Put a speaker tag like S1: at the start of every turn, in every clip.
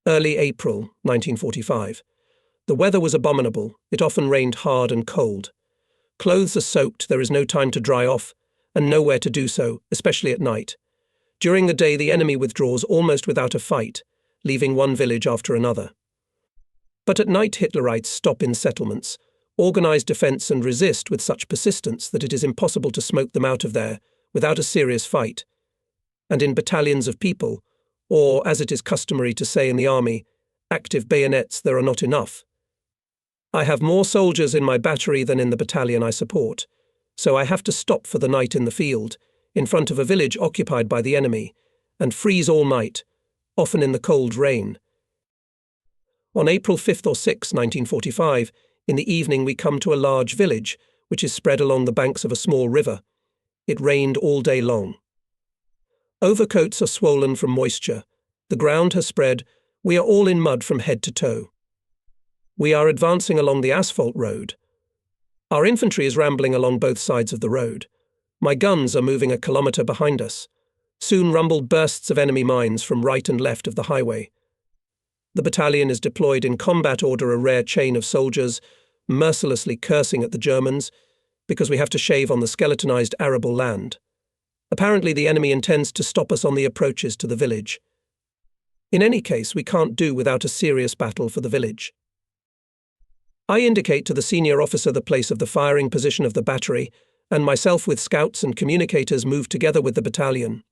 S1: Early April, 1945. The weather was abominable. It often rained hard and cold. Clothes are soaked, there is no time to dry off, and nowhere to do so, especially at night. During the day, the enemy withdraws almost without a fight, leaving one village after another. But at night, Hitlerites stop in settlements, organize defense and resist with such persistence that it is impossible to smoke them out of there without a serious fight. And in battalions of people, or, as it is customary to say in the army, active bayonets, there are not enough. I have more soldiers in my battery than in the battalion I support, so I have to stop for the night in the field, in front of a village occupied by the enemy, and freeze all night, often in the cold rain. On April 5th or 6th, 1945, in the evening we come to a large village, which is spread along the banks of a small river. It rained all day long. Overcoats are swollen from moisture. The ground has spread. We are all in mud from head to toe. We are advancing along the asphalt road. Our infantry is rambling along both sides of the road. My guns are moving a kilometre behind us. Soon rumbled bursts of enemy mines from right and left of the highway. The battalion is deployed in combat order, a rare chain of soldiers, mercilessly cursing at the Germans, because we have to shave on the skeletonized arable land. Apparently the enemy intends to stop us on the approaches to the village. In any case, we can't do without a serious battle for the village. I indicate to the senior officer the place of the firing position of the battery, and myself with scouts and communicators move together with the battalion.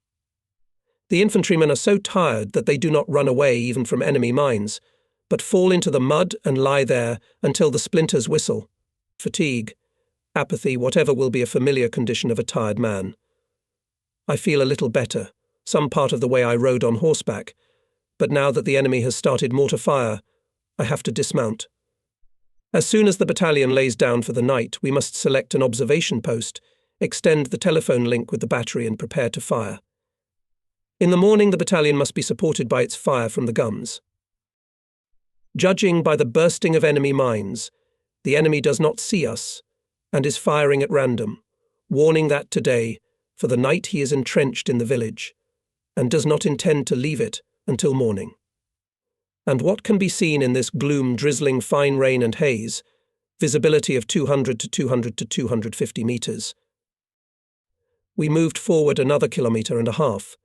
S1: The infantrymen are so tired that they do not run away even from enemy mines, but fall into the mud and lie there until the splinters whistle. Fatigue, apathy, whatever will be a familiar condition of a tired man. I feel a little better, some part of the way I rode on horseback, but now that the enemy has started mortar fire, I have to dismount. As soon as the battalion lays down for the night, we must select an observation post, extend the telephone link with the battery and prepare to fire. In the morning, the battalion must be supported by its fire from the guns. Judging by the bursting of enemy mines, the enemy does not see us and is firing at random, warning that today, for the night, he is entrenched in the village and does not intend to leave it until morning. And what can be seen in this gloom, drizzling fine rain and haze? Visibility of 200 to 250 meters. We moved forward another kilometre and a half.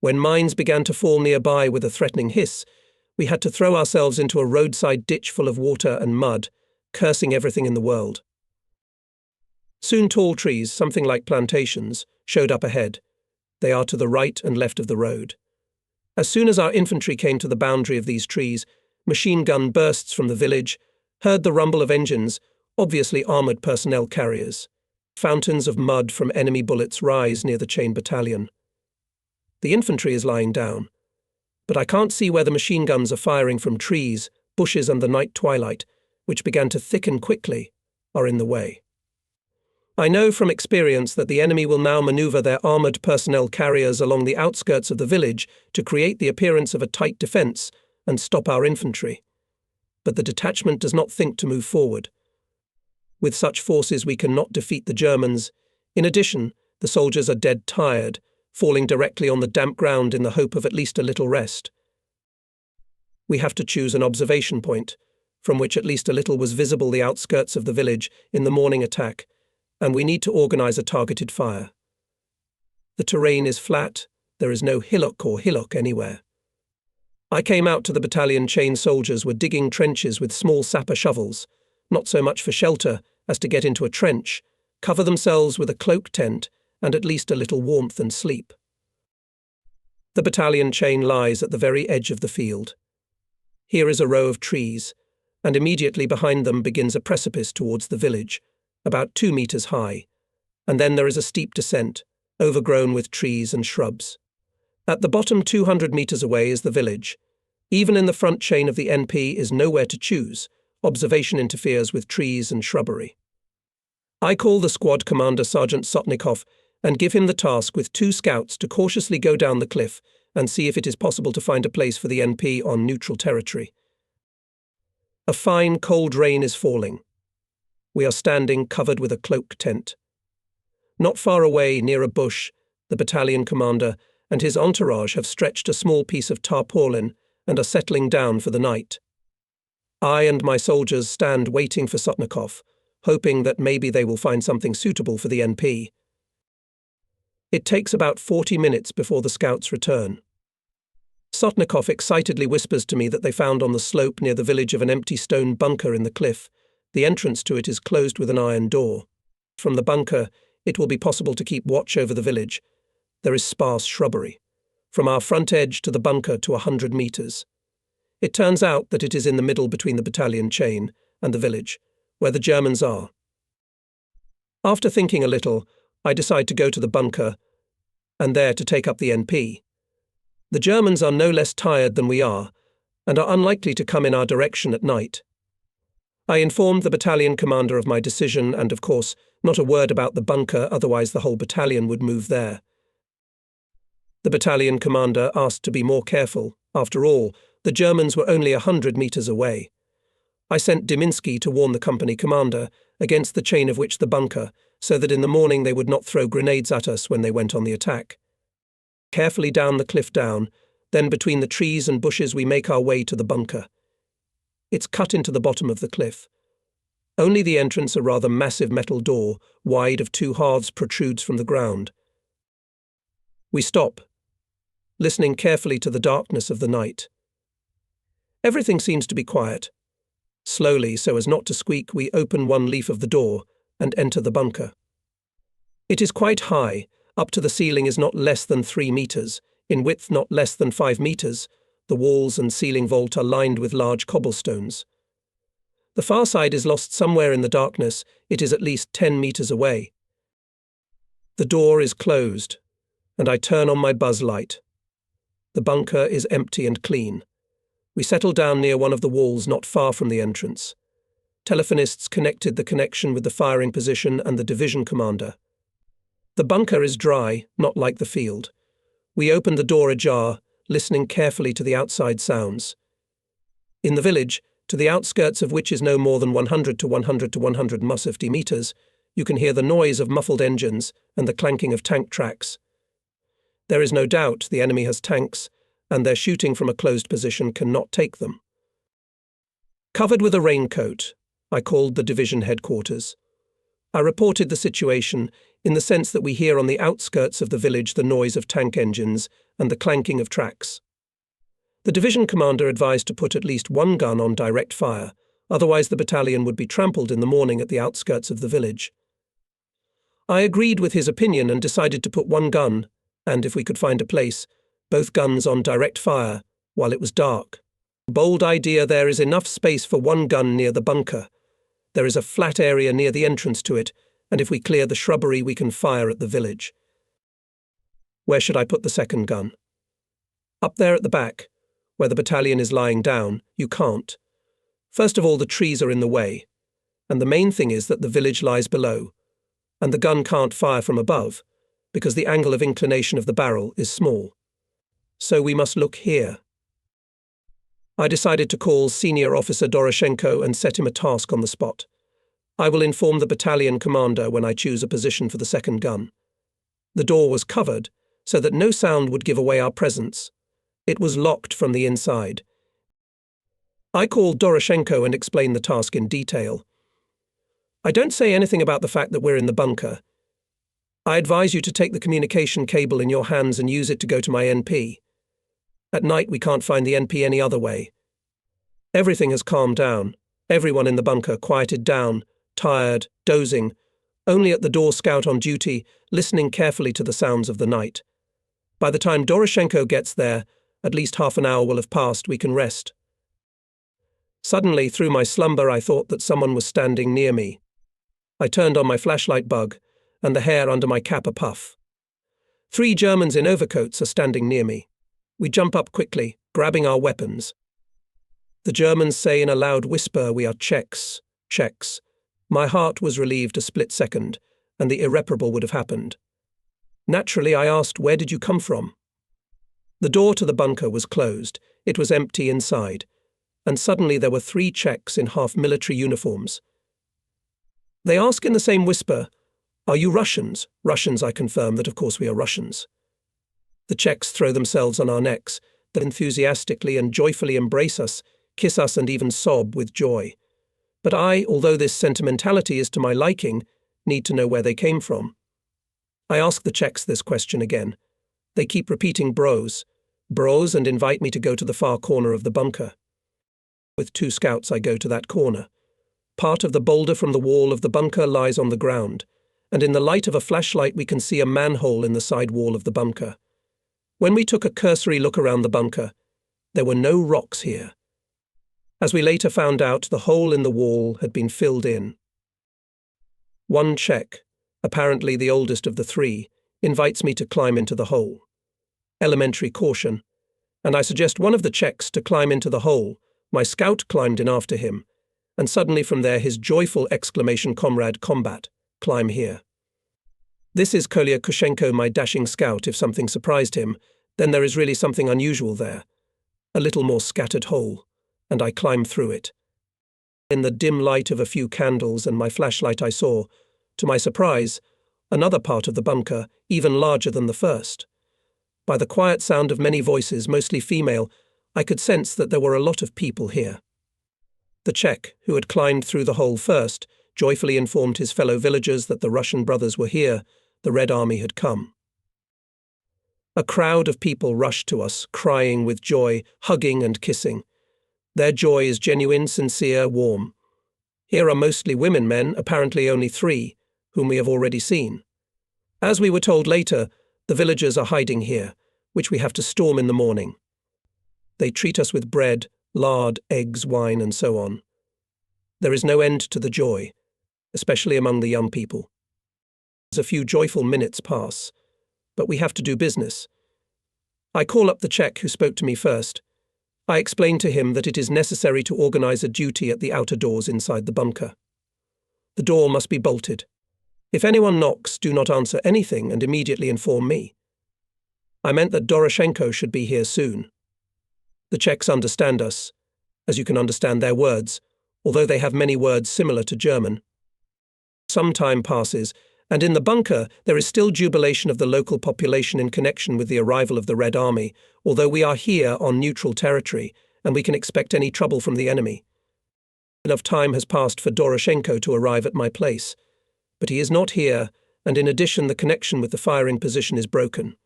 S1: When mines began to fall nearby with a threatening hiss, we had to throw ourselves into a roadside ditch full of water and mud, cursing everything in the world. Soon tall trees, something like plantations, showed up ahead. They are to the right and left of the road. As soon as our infantry came to the boundary of these trees, machine gun bursts from the village, heard the rumble of engines, obviously armoured personnel carriers. Fountains of mud from enemy bullets rise near the chain battalion. The infantry is lying down, but I can't see where the machine guns are firing from trees, bushes and the night twilight, which began to thicken quickly, are in the way. I know from experience that the enemy will now maneuver their armoured personnel carriers along the outskirts of the village to create the appearance of a tight defence and stop our infantry. But the detachment does not think to move forward. With such forces we cannot defeat the Germans. In addition, the soldiers are dead tired, falling directly on the damp ground in the hope of at least a little rest. We have to choose an observation point, from which at least a little was visible the outskirts of the village in the morning attack, and we need to organize a targeted fire. The terrain is flat, there is no hillock or hillock anywhere. I came out to the battalion. Chain soldiers were digging trenches with small sapper shovels, not so much for shelter as to get into a trench, cover themselves with a cloak tent, and at least a little warmth and sleep. The battalion chain lies at the very edge of the field. Here is a row of trees, and immediately behind them begins a precipice towards the village, about 2 meters high, and then there is a steep descent, overgrown with trees and shrubs. At the bottom 200 meters away is the village. Even in the front chain of the NP is nowhere to choose. Observation interferes with trees and shrubbery. I call the squad commander, Sergeant Sotnikov, and give him the task with 2 scouts to cautiously go down the cliff and see if it is possible to find a place for the NP on neutral territory. A fine, cold rain is falling. We are standing covered with a cloak tent. Not far away, near a bush, the battalion commander and his entourage have stretched a small piece of tarpaulin and are settling down for the night. I and my soldiers stand waiting for Sotnikov, hoping that maybe they will find something suitable for the NP. It takes about 40 minutes before the scouts return. Sotnikov excitedly whispers to me that they found on the slope near the village of an empty stone bunker in the cliff. The entrance to it is closed with an iron door. From the bunker, it will be possible to keep watch over the village. There is sparse shrubbery. From our front edge to the bunker to 100 meters. It turns out that it is in the middle between the battalion chain and the village, where the Germans are. After thinking a little, I decide to go to the bunker and there to take up the NP. The Germans are no less tired than we are, and are unlikely to come in our direction at night. I informed the battalion commander of my decision and, of course, not a word about the bunker, otherwise the whole battalion would move there. The battalion commander asked to be more careful. After all, the Germans were only 100 meters away. I sent Diminsky to warn the company commander against the chain of which the bunker, so that in the morning they would not throw grenades at us when they went on the attack. Carefully down the cliff down, then between the trees and bushes we make our way to the bunker. It's cut into the bottom of the cliff. Only the entrance, a rather massive metal door, wide of 2 halves, protrudes from the ground. We stop, listening carefully to the darkness of the night. Everything seems to be quiet. Slowly, so as not to squeak, we open one leaf of the door and enter the bunker. It is quite high. Up to the ceiling is not less than 3 meters, in width not less than 5 meters. The walls and ceiling vault are lined with large cobblestones. The far side is lost somewhere in the darkness. It is at least 10 meters away. The door is closed, and I turn on my buzz light. The bunker is empty and clean. We settle down near one of the walls not far from the entrance. Telephonists connected the connection with the firing position and the division commander. The bunker is dry, not like the field. We open the door ajar, listening carefully to the outside sounds. In the village, to the outskirts of which is no more than 100 to 150 meters, you can hear the noise of muffled engines and the clanking of tank tracks. There is no doubt the enemy has tanks, and their shooting from a closed position cannot take them. Covered with a raincoat, I called the division headquarters. I reported the situation in the sense that we hear on the outskirts of the village the noise of tank engines and the clanking of tracks. The division commander advised to put at least 1 gun on direct fire, otherwise the battalion would be trampled in the morning at the outskirts of the village. I agreed with his opinion and decided to put 1 gun, and if we could find a place, both guns on direct fire, while it was dark. Bold idea, there is enough space for 1 gun near the bunker. There is a flat area near the entrance to it, and if we clear the shrubbery we can fire at the village. Where should I put the 2nd gun? Up there at the back, where the battalion is lying down. You can't. First of all, the trees are in the way, and the main thing is that the village lies below, and the gun can't fire from above, because the angle of inclination of the barrel is small. So we must look here. I decided to call Senior Officer Doroshenko and set him a task on the spot. I will inform the battalion commander when I choose a position for the 2nd gun. The door was covered, so that no sound would give away our presence. It was locked from the inside. I called Doroshenko and explained the task in detail. I don't say anything about the fact that we're in the bunker. I advise you to take the communication cable in your hands and use it to go to my NP. At night we can't find the NP any other way. Everything has calmed down. Everyone in the bunker quieted down, tired, dozing, only at the door scout on duty, listening carefully to the sounds of the night. By the time Doroshenko gets there, at least half an hour will have passed. We can rest. Suddenly, through my slumber, I thought that someone was standing near me. I turned on my flashlight bug, and the hair under my cap a puff. 3 Germans in overcoats are standing near me. We jump up quickly, grabbing our weapons. The Germans say in a loud whisper, "We are Czechs, Czechs." My heart was relieved a split second, and the irreparable would have happened. Naturally, I asked, "Where did you come from?" The door to the bunker was closed. It was empty inside, and suddenly there were 3 Czechs in half-military uniforms. They ask in the same whisper, "Are you Russians?" Russians, I confirm that of course we are Russians. The Czechs throw themselves on our necks, that enthusiastically and joyfully embrace us, kiss us and even sob with joy. But I, although this sentimentality is to my liking, need to know where they came from. I ask the Czechs this question again. They keep repeating bros, and invite me to go to the far corner of the bunker. With 2 scouts I go to that corner. Part of the boulder from the wall of the bunker lies on the ground, and in the light of a flashlight we can see a manhole in the side wall of the bunker. When we took a cursory look around the bunker, there were no rocks here. As we later found out, the hole in the wall had been filled in. One Czech, apparently the oldest of the 3, invites me to climb into the hole. Elementary caution, and I suggest one of the Czechs to climb into the hole. My scout climbed in after him, and suddenly from there his joyful exclamation, "Comrade, combat, climb here." This is Kolya Kushenko, my dashing scout. If something surprised him, then there is really something unusual there. A little more scattered hole, and I climb through it. In the dim light of a few candles and my flashlight I saw, to my surprise, another part of the bunker, even larger than the first. By the quiet sound of many voices, mostly female, I could sense that there were a lot of people here. The Czech, who had climbed through the hole first, joyfully informed his fellow villagers that the Russian brothers were here, the Red Army had come. A crowd of people rushed to us, crying with joy, hugging and kissing. Their joy is genuine, sincere, warm. Here are mostly women, men, apparently only 3, whom we have already seen. As we were told later, the villagers are hiding here, which we have to storm in the morning. They treat us with bread, lard, eggs, wine, and so on. There is no end to the joy, especially among the young people. A few joyful minutes pass, but we have to do business. I call up the Czech who spoke to me first. I explain to him that it is necessary to organize a duty at the outer doors inside the bunker. The door must be bolted. If anyone knocks, do not answer anything and immediately inform me. I meant that Doroshenko should be here soon. The Czechs understand us, as you can understand their words, although they have many words similar to German. Some time passes, and in the bunker there is still jubilation of the local population in connection with the arrival of the Red Army, although we are here on neutral territory, and we can expect any trouble from the enemy. Enough time has passed for Doroshenko to arrive at my place, but he is not here, and in addition the connection with the firing position is broken.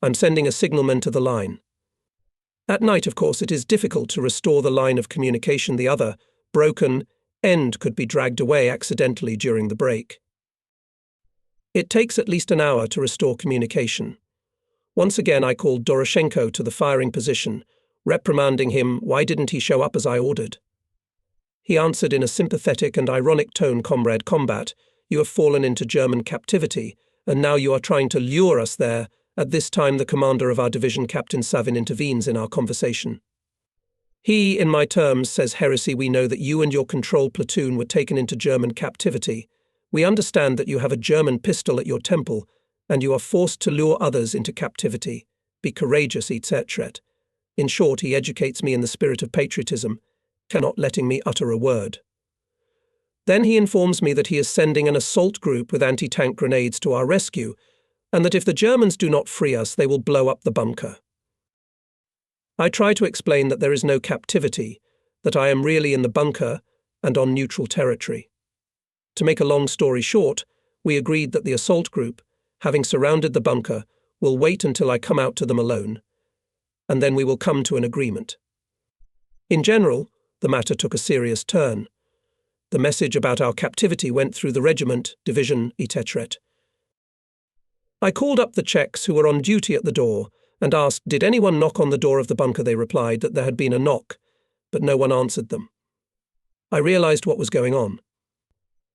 S1: I'm sending a signalman to the line. At night, of course, it is difficult to restore the line of communication. The other, broken, end could be dragged away accidentally during the break. It takes at least an hour to restore communication. Once again I called Doroshenko to the firing position, reprimanding him why didn't he show up as I ordered. He answered in a sympathetic and ironic tone, "Comrade, combat, you have fallen into German captivity, and now you are trying to lure us there." At this time the commander of our division, Captain Savin, intervenes in our conversation. He, in my terms, says, "Heresy, we know that you and your control platoon were taken into German captivity. We understand that you have a German pistol at your temple, and you are forced to lure others into captivity. Be courageous, etc." In short, he educates me in the spirit of patriotism, not letting me utter a word. Then he informs me that he is sending an assault group with anti-tank grenades to our rescue, and that if the Germans do not free us, they will blow up the bunker. I try to explain that there is no captivity, that I am really in the bunker and on neutral territory. To make a long story short, we agreed that the assault group, having surrounded the bunker, will wait until I come out to them alone, and then we will come to an agreement. In general, the matter took a serious turn. The message about our captivity went through the regiment, division, etc. I called up the Czechs who were on duty at the door and asked, did anyone knock on the door of the bunker? They replied that there had been a knock, but no one answered them. I realized what was going on.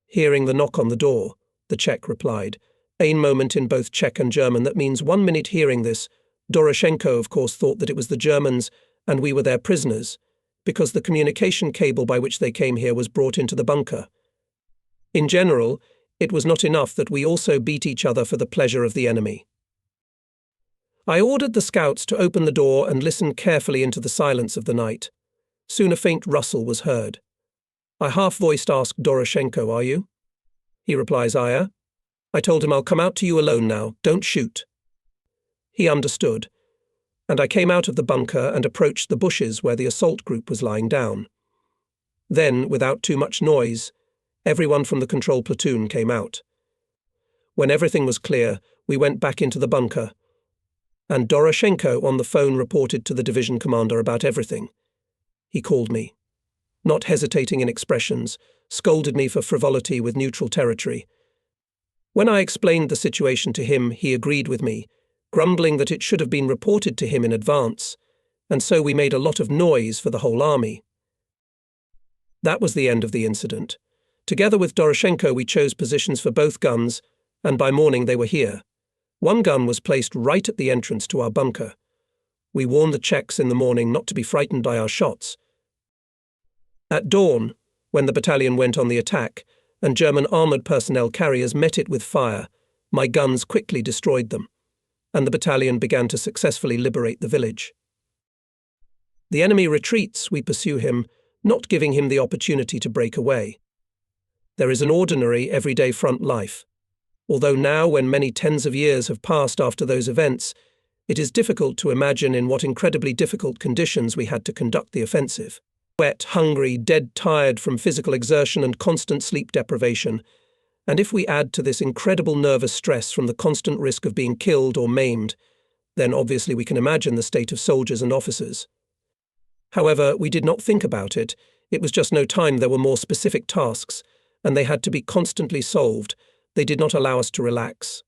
S1: Hearing the knock on the door, the Czech replied, "Ein moment" in both Czech and German. That means 1 minute. Hearing this, Doroshenko, of course, thought that it was the Germans and we were their prisoners, because the communication cable by which they came here was brought into the bunker. In general, it was not enough that we also beat each other for the pleasure of the enemy. I ordered the scouts to open the door and listen carefully into the silence of the night. Soon a faint rustle was heard. I half-voiced asked Doroshenko, "Are you?" He replies, "Aya." I told him, "I'll come out to you alone now, don't shoot." He understood. and I came out of the bunker and approached the bushes where the assault group was lying down. Then, without too much noise, everyone from the control platoon came out. When everything was clear, we went back into the bunker, and Doroshenko on the phone reported to the division commander about everything. He called me. Not hesitating in expressions, scolded me for frivolity with neutral territory. When I explained the situation to him, he agreed with me, grumbling that it should have been reported to him in advance, and so we made a lot of noise for the whole army. That was the end of the incident. Together with Doroshenko, we chose positions for both guns, and by morning they were here. One gun was placed right at the entrance to our bunker. We warned the Czechs in the morning not to be frightened by our shots. At dawn, when the battalion went on the attack, and German armoured personnel carriers met it with fire, my guns quickly destroyed them, and the battalion began to successfully liberate the village. The enemy retreats, we pursue him, not giving him the opportunity to break away. There is an ordinary, everyday front life. Although now, when many tens of years have passed after those events, it is difficult to imagine in what incredibly difficult conditions we had to conduct the offensive. Wet, hungry, dead tired from physical exertion and constant sleep deprivation, and if we add to this incredible nervous stress from the constant risk of being killed or maimed, then obviously we can imagine the state of soldiers and officers. However, we did not think about it. It was just no time. There were more specific tasks, and they had to be constantly solved. They did not allow us to relax.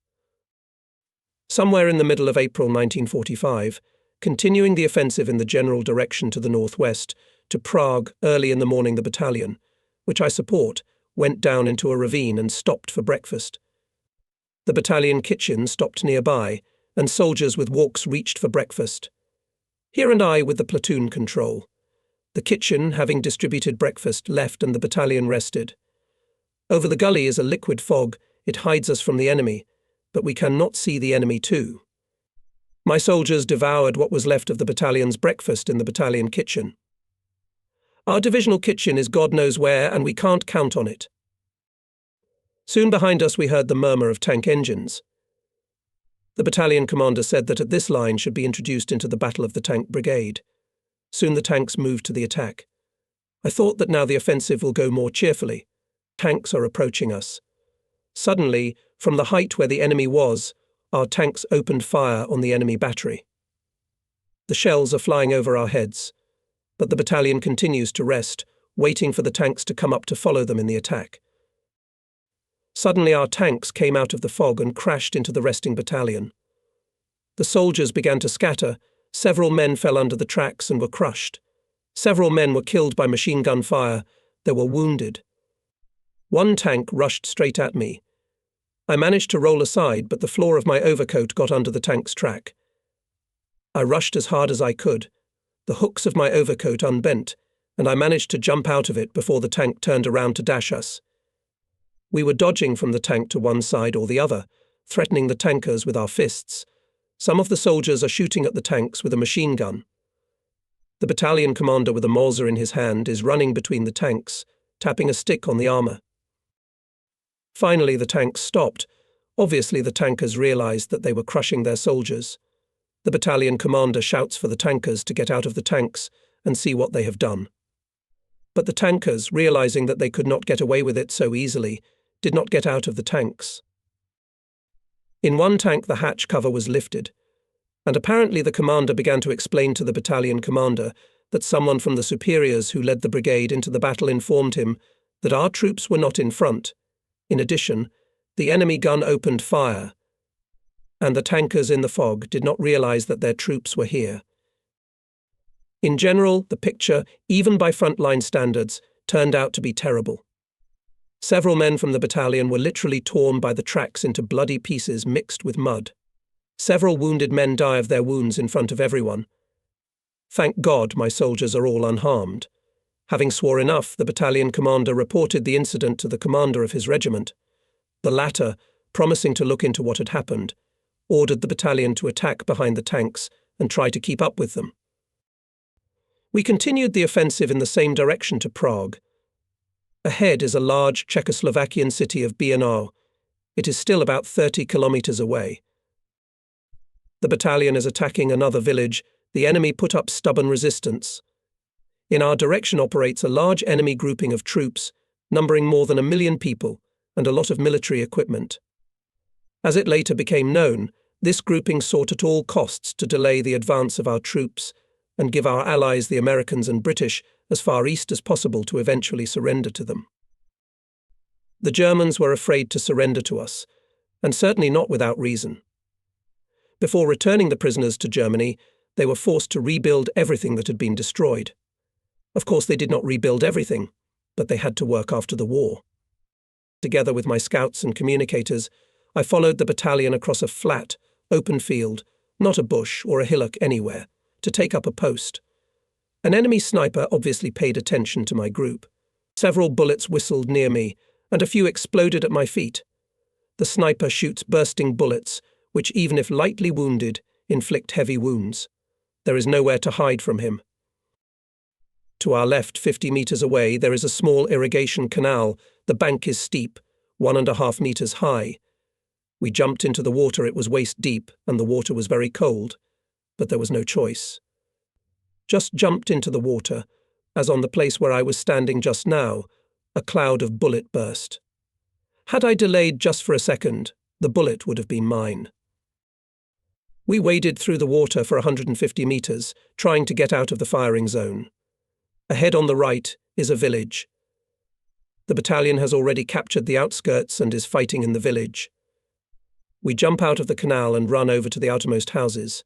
S1: Somewhere in the middle of April 1945, continuing the offensive in the general direction to the northwest, to Prague early in the morning, the battalion, which I support, went down into a ravine and stopped for breakfast. The battalion kitchen stopped nearby, and soldiers with walks reached for breakfast. Here and I with the platoon control. The kitchen, having distributed breakfast, left and the battalion rested. Over the gully is a liquid fog. It hides us from the enemy, but we cannot see the enemy too. My soldiers devoured what was left of the battalion's breakfast in the battalion kitchen. Our divisional kitchen is God knows where, and we can't count on it. Soon behind us we heard the murmur of tank engines. The battalion commander said that at this line should be introduced into the Battle of the Tank Brigade. Soon the tanks moved to the attack. I thought that now the offensive will go more cheerfully. Tanks are approaching us. Suddenly, from the height where the enemy was, our tanks opened fire on the enemy battery. The shells are flying over our heads, but the battalion continues to rest, waiting for the tanks to come up to follow them in the attack. Suddenly our tanks came out of the fog and crashed into the resting battalion. The soldiers began to scatter. Several men fell under the tracks and were crushed. Several men were killed by machine gun fire. They were wounded. One tank rushed straight at me. I managed to roll aside, but the floor of my overcoat got under the tank's track. I rushed as hard as I could. The hooks of my overcoat unbent, and I managed to jump out of it before the tank turned around to dash us. We were dodging from the tank to one side or the other, threatening the tankers with our fists. Some of the soldiers are shooting at the tanks with a machine gun. The battalion commander with a Mauser in his hand is running between the tanks, tapping a stick on the armour. Finally, the tanks stopped. Obviously, the tankers realized that they were crushing their soldiers. The battalion commander shouts for the tankers to get out of the tanks and see what they have done. But the tankers, realizing that they could not get away with it so easily, did not get out of the tanks. In one tank, the hatch cover was lifted, and apparently the commander began to explain to the battalion commander that someone from the superiors who led the brigade into the battle informed him that our troops were not in front. In addition, the enemy gun opened fire, and the tankers in the fog did not realize that their troops were here. In general, the picture, even by frontline standards, turned out to be terrible. Several men from the battalion were literally torn by the tracks into bloody pieces mixed with mud. Several wounded men die of their wounds in front of everyone. Thank God my soldiers are all unharmed. Having swore enough, the battalion commander reported the incident to the commander of his regiment. The latter, promising to look into what had happened, ordered the battalion to attack behind the tanks and try to keep up with them. We continued the offensive in the same direction to Prague. Ahead is a large Czechoslovakian city of Brno. It is still about 30 kilometers away. The battalion is attacking another village the enemy put up stubborn resistance. In our direction operates a large enemy grouping of troops, numbering more than 1 million people and a lot of military equipment. As it later became known, this grouping sought at all costs to delay the advance of our troops and give our allies, the Americans and British, as far east as possible to eventually surrender to them. The Germans were afraid to surrender to us, and certainly not without reason. Before returning the prisoners to Germany, they were forced to rebuild everything that had been destroyed. Of course, they did not rebuild everything, but they had to work after the war. Together with my scouts and communicators, I followed the battalion across a flat, open field, not a bush or a hillock anywhere, to take up a post. An enemy sniper obviously paid attention to my group. Several bullets whistled near me, and a few exploded at my feet. The sniper shoots bursting bullets, which, even if lightly wounded, inflict heavy wounds. There is nowhere to hide from him. To our left, 50 meters away, there is a small irrigation canal. The bank is steep, 1.5 meters high. We jumped into the water. It was waist deep, and the water was very cold, but there was no choice. Just jumped into the water, as on the place where I was standing just now, a cloud of bullet burst. Had I delayed just for a second, the bullet would have been mine. We waded through the water for 150 meters, trying to get out of the firing zone. Ahead on the right is a village. The battalion has already captured the outskirts and is fighting in the village. We jump out of the canal and run over to the outermost houses.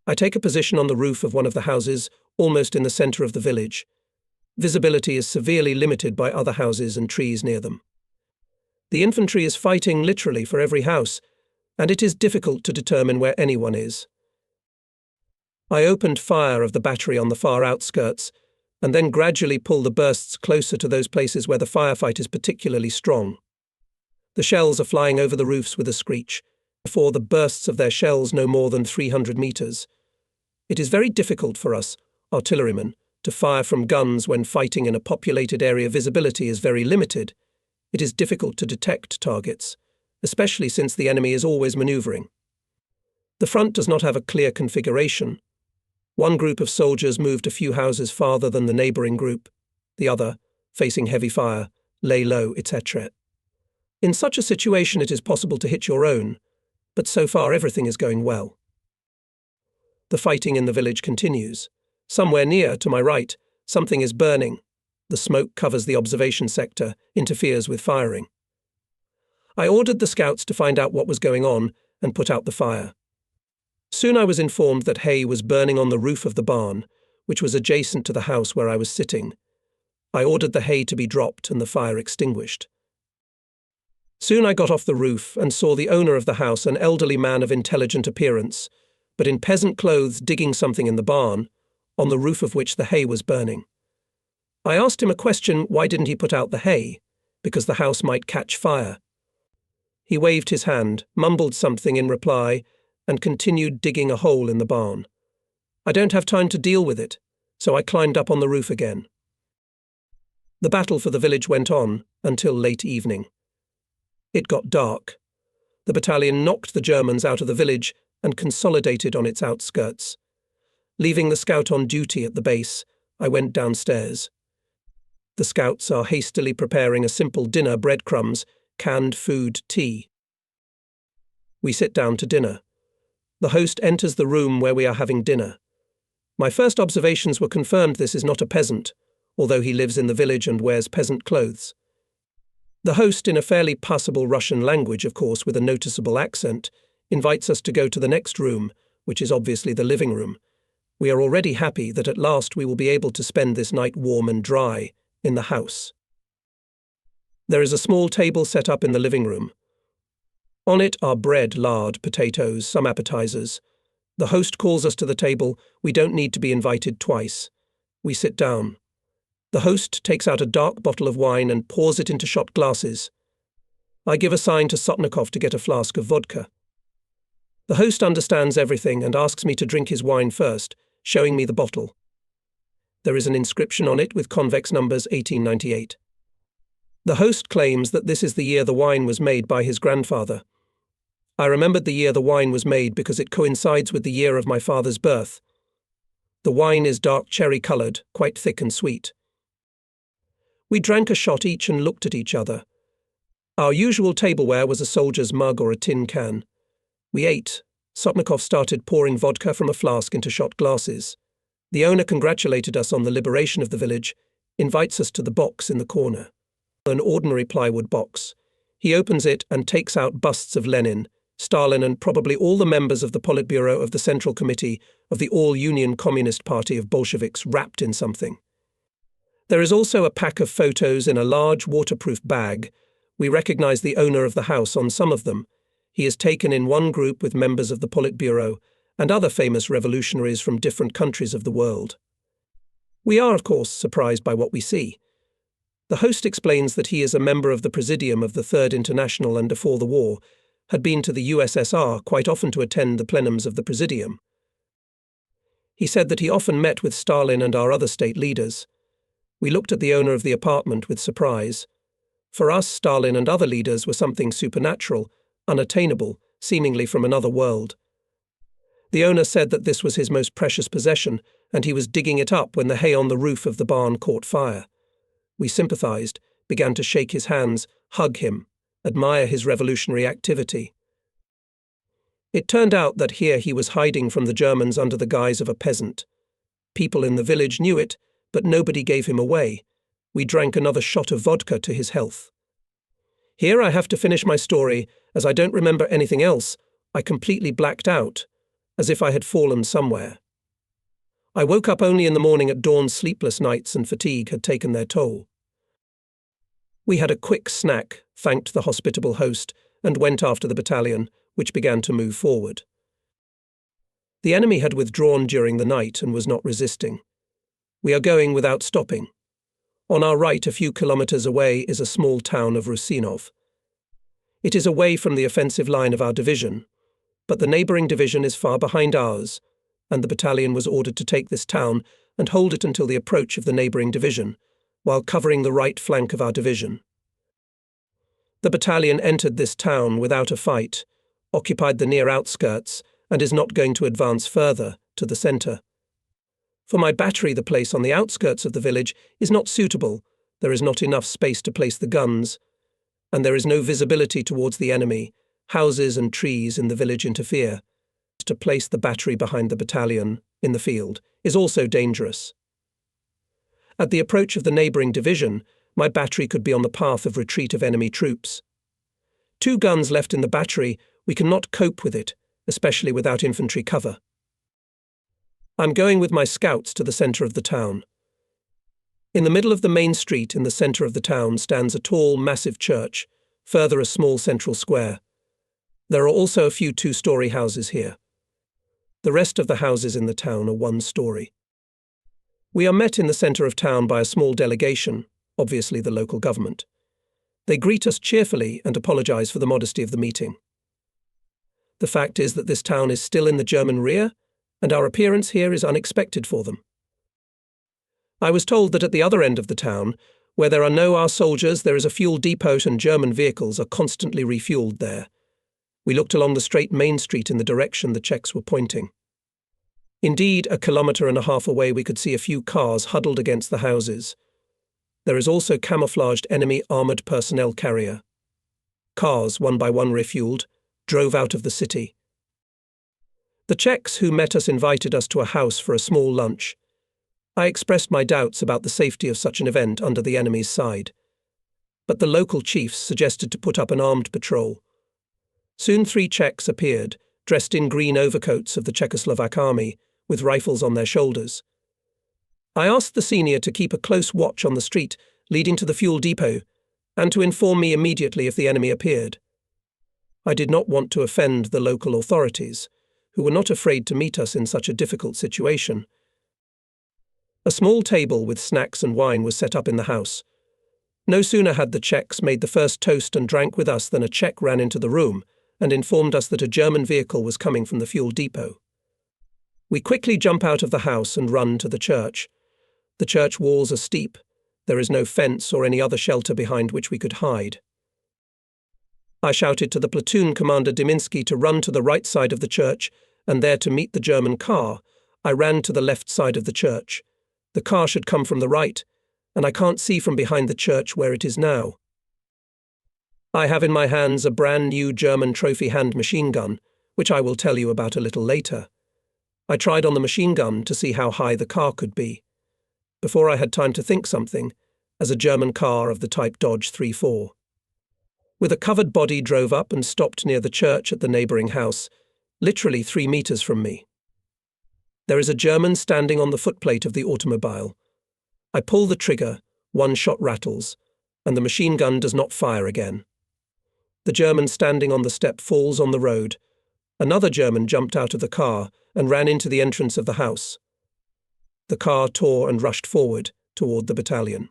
S1: I take a position on the roof of one of the houses, almost in the center of the village. Visibility is severely limited by other houses and trees near them. The infantry is fighting literally for every house, and it is difficult to determine where anyone is. I opened fire of the battery on the far outskirts, and then gradually pull the bursts closer to those places where the firefight is particularly strong. The shells are flying over the roofs with a screech, before the bursts of their shells no more than 300 meters. It is very difficult for us, artillerymen, to fire from guns when fighting in a populated area. Visibility is very limited. It is difficult to detect targets, especially since the enemy is always maneuvering. The front does not have a clear configuration. One group of soldiers moved a few houses farther than the neighbouring group. The other, facing heavy fire, lay low, etc. In such a situation it is possible to hit your own, but so far everything is going well. The fighting in the village continues. Somewhere near, to my right, something is burning. The smoke covers the observation sector, interferes with firing. I ordered the scouts to find out what was going on and put out the fire. Soon I was informed that hay was burning on the roof of the barn, which was adjacent to the house where I was sitting. I ordered the hay to be dropped and the fire extinguished. Soon I got off the roof and saw the owner of the house, an elderly man of intelligent appearance, but in peasant clothes, digging something in the barn, on the roof of which the hay was burning. I asked him a question: why didn't he put out the hay? Because the house might catch fire. He waved his hand, mumbled something in reply, and continued digging a hole in the barn. I don't have time to deal with it, so I climbed up on the roof again. The battle for the village went on until late evening. It got dark. The battalion knocked the Germans out of the village and consolidated on its outskirts. Leaving the scout on duty at the base, I went downstairs. The scouts are hastily preparing a simple dinner: breadcrumbs, canned food, tea. We sit down to dinner. The host enters the room where we are having dinner. My first observations were confirmed: this is not a peasant, although he lives in the village and wears peasant clothes. The host, in a fairly passable Russian language, of course with a noticeable accent, invites us to go to the next room, which is obviously the living room. We are already happy that at last we will be able to spend this night warm and dry in the house. There is a small table set up in the living room. On it are bread, lard, potatoes, some appetizers. The host calls us to the table. We don't need to be invited twice. We sit down. The host takes out a dark bottle of wine and pours it into shot glasses. I give a sign to Sotnikov to get a flask of vodka. The host understands everything and asks me to drink his wine first, showing me the bottle. There is an inscription on it with convex numbers 1898. The host claims that this is the year the wine was made by his grandfather. I remembered the year the wine was made because it coincides with the year of my father's birth. The wine is dark cherry-coloured, quite thick and sweet. We drank a shot each and looked at each other. Our usual tableware was a soldier's mug or a tin can. We ate. Sotnikov started pouring vodka from a flask into shot glasses. The owner congratulated us on the liberation of the village, invites us to the box in the corner. An ordinary plywood box. He opens it and takes out busts of Lenin, Stalin and probably all the members of the Politburo of the Central Committee of the All-Union Communist Party of Bolsheviks wrapped in something. There is also a pack of photos in a large waterproof bag. We recognize the owner of the house on some of them. He is taken in one group with members of the Politburo and other famous revolutionaries from different countries of the world. We are, of course, surprised by what we see. The host explains that he is a member of the Presidium of the Third International and before the war, had been to the USSR quite often to attend the plenums of the Presidium. He said that he often met with Stalin and our other state leaders. We looked at the owner of the apartment with surprise. For us, Stalin and other leaders were something supernatural, unattainable, seemingly from another world. The owner said that this was his most precious possession, and he was digging it up when the hay on the roof of the barn caught fire. We sympathized, began to shake his hands, hug him, admire his revolutionary activity. It turned out that here he was hiding from the Germans under the guise of a peasant. People in the village knew it, but nobody gave him away. We drank another shot of vodka to his health. Here I have to finish my story, as I don't remember anything else. I completely blacked out, as if I had fallen somewhere. I woke up only in the morning at dawn. Sleepless nights and fatigue had taken their toll. We had a quick snack, thanked the hospitable host, and went after the battalion, which began to move forward. The enemy had withdrawn during the night and was not resisting. We are going without stopping. On our right, a few kilometers away, is a small town of Rusinov. It is away from the offensive line of our division, but the neighbouring division is far behind ours, and the battalion was ordered to take this town and hold it until the approach of the neighbouring division, while covering the right flank of our division. The battalion entered this town without a fight, occupied the near outskirts, and is not going to advance further to the centre. For my battery, the place on the outskirts of the village is not suitable. There is not enough space to place the guns, and there is no visibility towards the enemy. Houses and trees in the village interfere. To place the battery behind the battalion in the field is also dangerous. At the approach of the neighbouring division, my battery could be on the path of retreat of enemy troops. 2 guns left in the battery, we cannot cope with it, especially without infantry cover. I'm going with my scouts to the centre of the town. In the middle of the main street in the centre of the town stands a tall, massive church, further a small central square. There are also a few 2-story houses here. The rest of the houses in the town are 1-story. We are met in the centre of town by a small delegation, obviously the local government. They greet us cheerfully and apologise for the modesty of the meeting. The fact is that this town is still in the German rear, and our appearance here is unexpected for them. I was told that at the other end of the town, where there are no our soldiers, there is a fuel depot and German vehicles are constantly refuelled there. We looked along the straight main street in the direction the Czechs were pointing. Indeed, 1.5 kilometers away we could see a few cars huddled against the houses. There is also camouflaged enemy armoured personnel carrier. Cars, one by one refuelled, drove out of the city. The Czechs who met us invited us to a house for a small lunch. I expressed my doubts about the safety of such an event under the enemy's side. But the local chiefs suggested to put up an armed patrol. Soon 3 Czechs appeared, dressed in green overcoats of the Czechoslovak army, with rifles on their shoulders. I asked the senior to keep a close watch on the street leading to the fuel depot, and to inform me immediately if the enemy appeared. I did not want to offend the local authorities, who were not afraid to meet us in such a difficult situation. A small table with snacks and wine was set up in the house. No sooner had the Czechs made the first toast and drank with us than a Czech ran into the room and informed us that a German vehicle was coming from the fuel depot. We quickly jump out of the house and run to the church. The church walls are steep. There is no fence or any other shelter behind which we could hide. I shouted to the platoon commander Diminsky to run to the right side of the church and there to meet the German car, I ran to the left side of the church. The car should come from the right, and I can't see from behind the church where it is now. I have in my hands a brand new German trophy hand machine gun, which I will tell you about a little later. I tried on the machine gun to see how high the car could be. Before I had time to think something, as a German car of the type Dodge 3-4. With a covered body drove up and stopped near the church at the neighbouring house, literally 3 meters from me. There is a German standing on the footplate of the automobile. I pull the trigger, one shot rattles, and the machine gun does not fire again. The German standing on the step falls on the road. Another German jumped out of the car and ran into the entrance of the house. The car tore and rushed forward toward the battalion.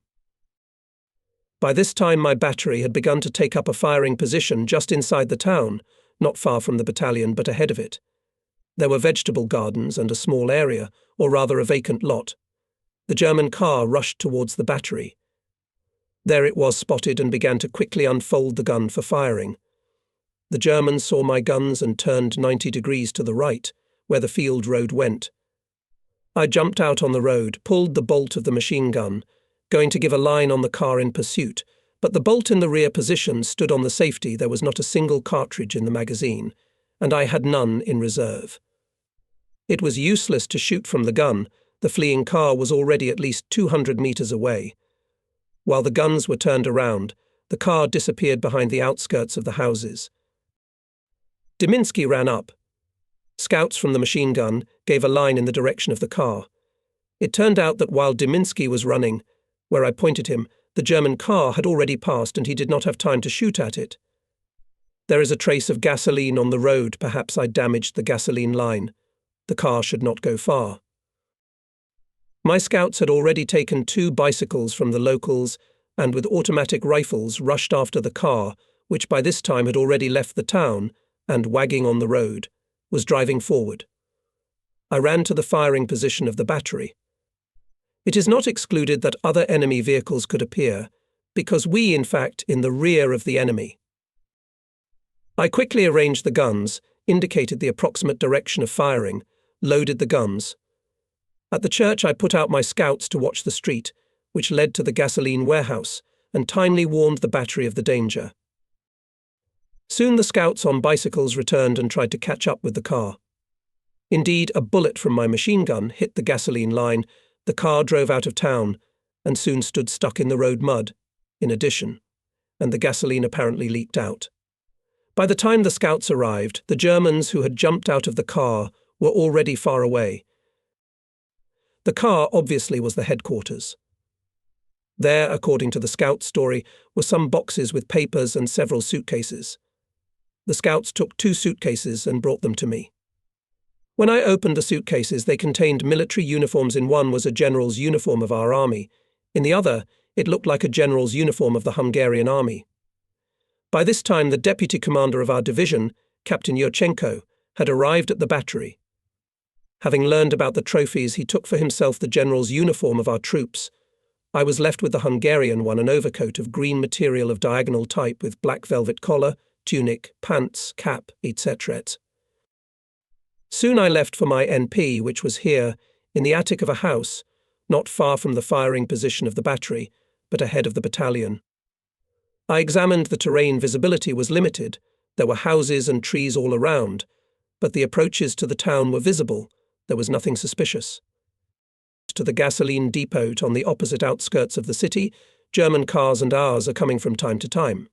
S1: By this time my battery had begun to take up a firing position just inside the town, not far from the battalion but ahead of it. There were vegetable gardens and a small area, or rather a vacant lot. The German car rushed towards the battery. There it was spotted and began to quickly unfold the gun for firing. The Germans saw my guns and turned 90 degrees to the right, where the field road went. I jumped out on the road, pulled the bolt of the machine gun, going to give a line on the car in pursuit, but the bolt in the rear position stood on the safety. There was not a single cartridge in the magazine, and I had none in reserve. It was useless to shoot from the gun. The fleeing car was already at least 200 meters away. While the guns were turned around, the car disappeared behind the outskirts of the houses. Deminsky ran up. Scouts from the machine gun gave a line in the direction of the car. It turned out that while Deminsky was running, where I pointed him, the German car had already passed and he did not have time to shoot at it. There is a trace of gasoline on the road. Perhaps I damaged the gasoline line. The car should not go far. My scouts had already taken 2 bicycles from the locals and with automatic rifles rushed after the car, which by this time had already left the town and, wagging on the road, was driving forward. I ran to the firing position of the battery. It is not excluded that other enemy vehicles could appear, because we, in fact, in the rear of the enemy. I quickly arranged the guns, indicated the approximate direction of firing, loaded the guns. At the church I put out my scouts to watch the street, which led to the gasoline warehouse, and timely warned the battery of the danger. Soon the scouts on bicycles returned and tried to catch up with the car. Indeed, a bullet from my machine gun hit the gasoline line. The car drove out of town and soon stood stuck in the road mud, in addition, and the gasoline apparently leaked out. By the time the scouts arrived, the Germans who had jumped out of the car were already far away. The car obviously was the headquarters. There, according to the scout story, were some boxes with papers and several suitcases. The scouts took 2 suitcases and brought them to me. When I opened the suitcases, they contained military uniforms. In one was a general's uniform of our army. In the other, it looked like a general's uniform of the Hungarian army. By this time, the deputy commander of our division, Captain Yurchenko, had arrived at the battery. Having learned about the trophies, he took for himself the general's uniform of our troops. I was left with the Hungarian one, an overcoat of green material of diagonal type with black velvet collar, tunic, pants, cap, etc. Soon I left for my NP, which was here, in the attic of a house, not far from the firing position of the battery, but ahead of the battalion. I examined the terrain. Visibility was limited. There were houses and trees all around, but the approaches to the town were visible. There was nothing suspicious. To the gasoline depot on the opposite outskirts of the city, German cars and ours are coming from time to time.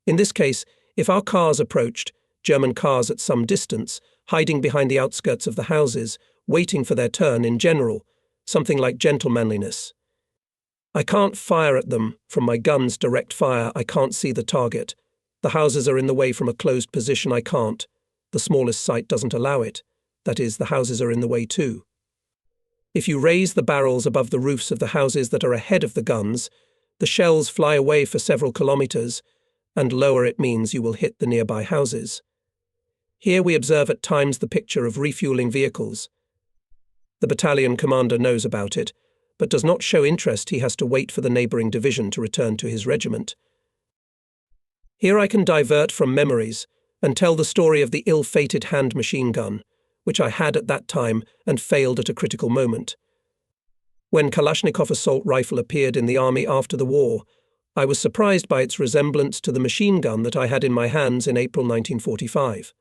S1: In this case, if our cars approached, German cars at some distance, hiding behind the outskirts of the houses, waiting for their turn in general, something like gentlemanliness. I can't fire at them from my gun's direct fire. I can't see the target. The houses are in the way from a closed position. I can't. The smallest sight doesn't allow it. That is, the houses are in the way too. If you raise the barrels above the roofs of the houses that are ahead of the guns, the shells fly away for several kilometers, and lower it means you will hit the nearby houses. Here we observe at times the picture of refueling vehicles. The battalion commander knows about it, but does not show interest. He has to wait for the neighbouring division to return to his regiment. Here I can divert from memories and tell the story of the ill-fated hand machine gun, which I had at that time and failed at a critical moment. When Kalashnikov assault rifle appeared in the army after the war, I was surprised by its resemblance to the machine gun that I had in my hands in April 1945.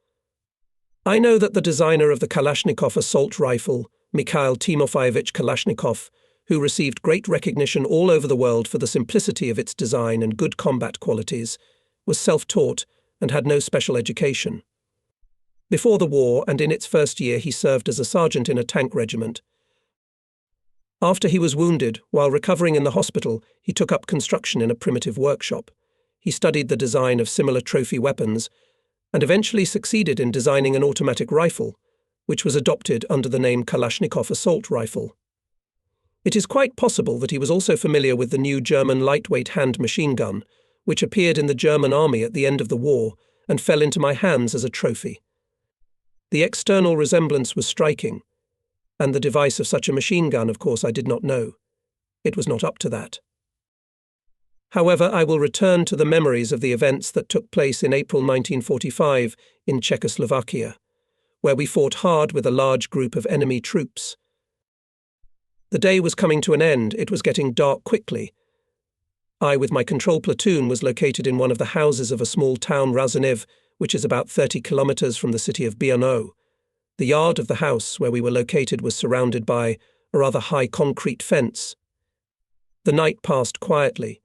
S1: I know that the designer of the Kalashnikov assault rifle, Mikhail Timofeyevich Kalashnikov, who received great recognition all over the world for the simplicity of its design and good combat qualities, was self-taught and had no special education. Before the war and in its first year he served as a sergeant in a tank regiment. After he was wounded, while recovering in the hospital, he took up construction in a primitive workshop. He studied the design of similar trophy weapons and eventually succeeded in designing an automatic rifle, which was adopted under the name Kalashnikov assault rifle. It is quite possible that he was also familiar with the new German lightweight hand machine gun, which appeared in the German army at the end of the war and fell into my hands as a trophy. The external resemblance was striking, and the device of such a machine gun, of course, I did not know. It was not up to that. However, I will return to the memories of the events that took place in April 1945 in Czechoslovakia, where we fought hard with a large group of enemy troops. The day was coming to an end. It was getting dark quickly. I, with my control platoon, was located in one of the houses of a small town, Razaniv, which is about 30 kilometers from the city of Brno. The yard of the house where we were located was surrounded by a rather high concrete fence. The night passed quietly,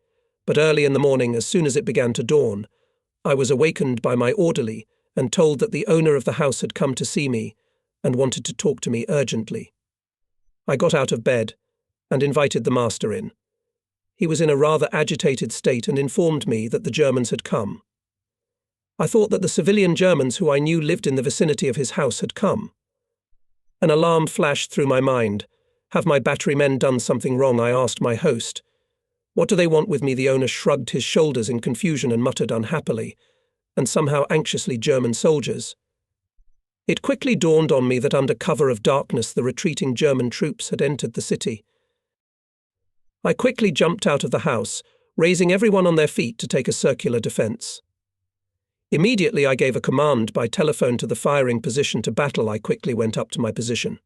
S1: but early in the morning, as soon as it began to dawn, I was awakened by my orderly and told that the owner of the house had come to see me and wanted to talk to me urgently. I got out of bed and invited the master in. He was in a rather agitated state and informed me that the Germans had come. I thought that the civilian Germans who I knew lived in the vicinity of his house had come. An alarm flashed through my mind. Have my battery men done something wrong? I asked my host. What do they want with me? The owner shrugged his shoulders in confusion and muttered unhappily, and somehow anxiously, German soldiers. It quickly dawned on me that under cover of darkness the retreating German troops had entered the city. I quickly jumped out of the house, raising everyone on their feet to take a circular defense. Immediately I gave a command by telephone to the firing position to battle. I quickly went up to my position.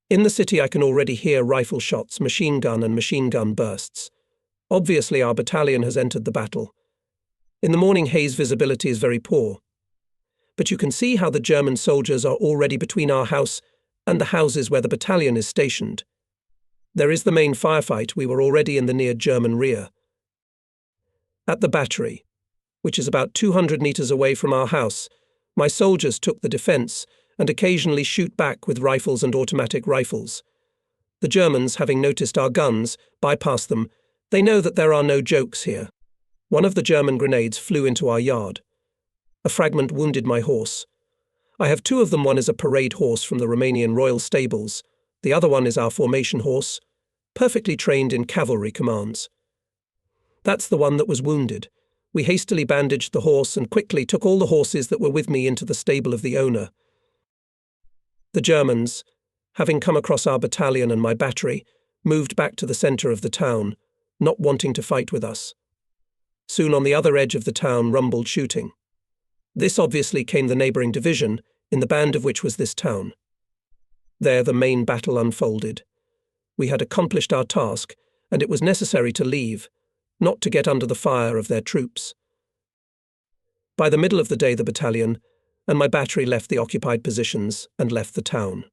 S1: In the city I can already hear rifle shots, machine gun bursts. Obviously our battalion has entered the battle. In the morning haze visibility is very poor. But you can see how the German soldiers are already between our house and the houses where the battalion is stationed. There is the main firefight. We were already in the near German rear. At the battery, which is about 200 meters away from our house, my soldiers took the defense and occasionally shoot back with rifles and automatic rifles. The Germans, having noticed our guns, bypass them. They know that there are no jokes here. One of the German grenades flew into our yard. A fragment wounded my horse. I have two of them. One is a parade horse from the Romanian royal stables. The other one is our formation horse, perfectly trained in cavalry commands. That's the one that was wounded. We hastily bandaged the horse and quickly took all the horses that were with me into the stable of the owner. The Germans, having come across our battalion and my battery, moved back to the center of the town, not wanting to fight with us. Soon on the other edge of the town rumbled shooting. This obviously came the neighboring division, in the band of which was this town. There the main battle unfolded. We had accomplished our task, and it was necessary to leave, not to get under the fire of their troops. By the middle of the day the battalion and my battery left the occupied positions and left the town.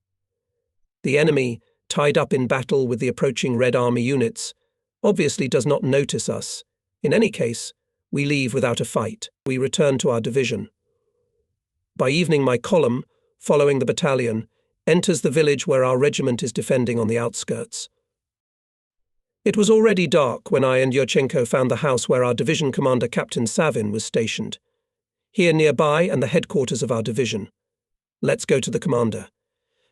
S1: The enemy, tied up in battle with the approaching Red Army units, obviously does not notice us. In any case, we leave without a fight. We return to our division. By evening my column, following the battalion, enters the village where our regiment is defending on the outskirts. It was already dark when I and Yurchenko found the house where our division commander Captain Savin was stationed. Here nearby and the headquarters of our division. Let's go to the commander.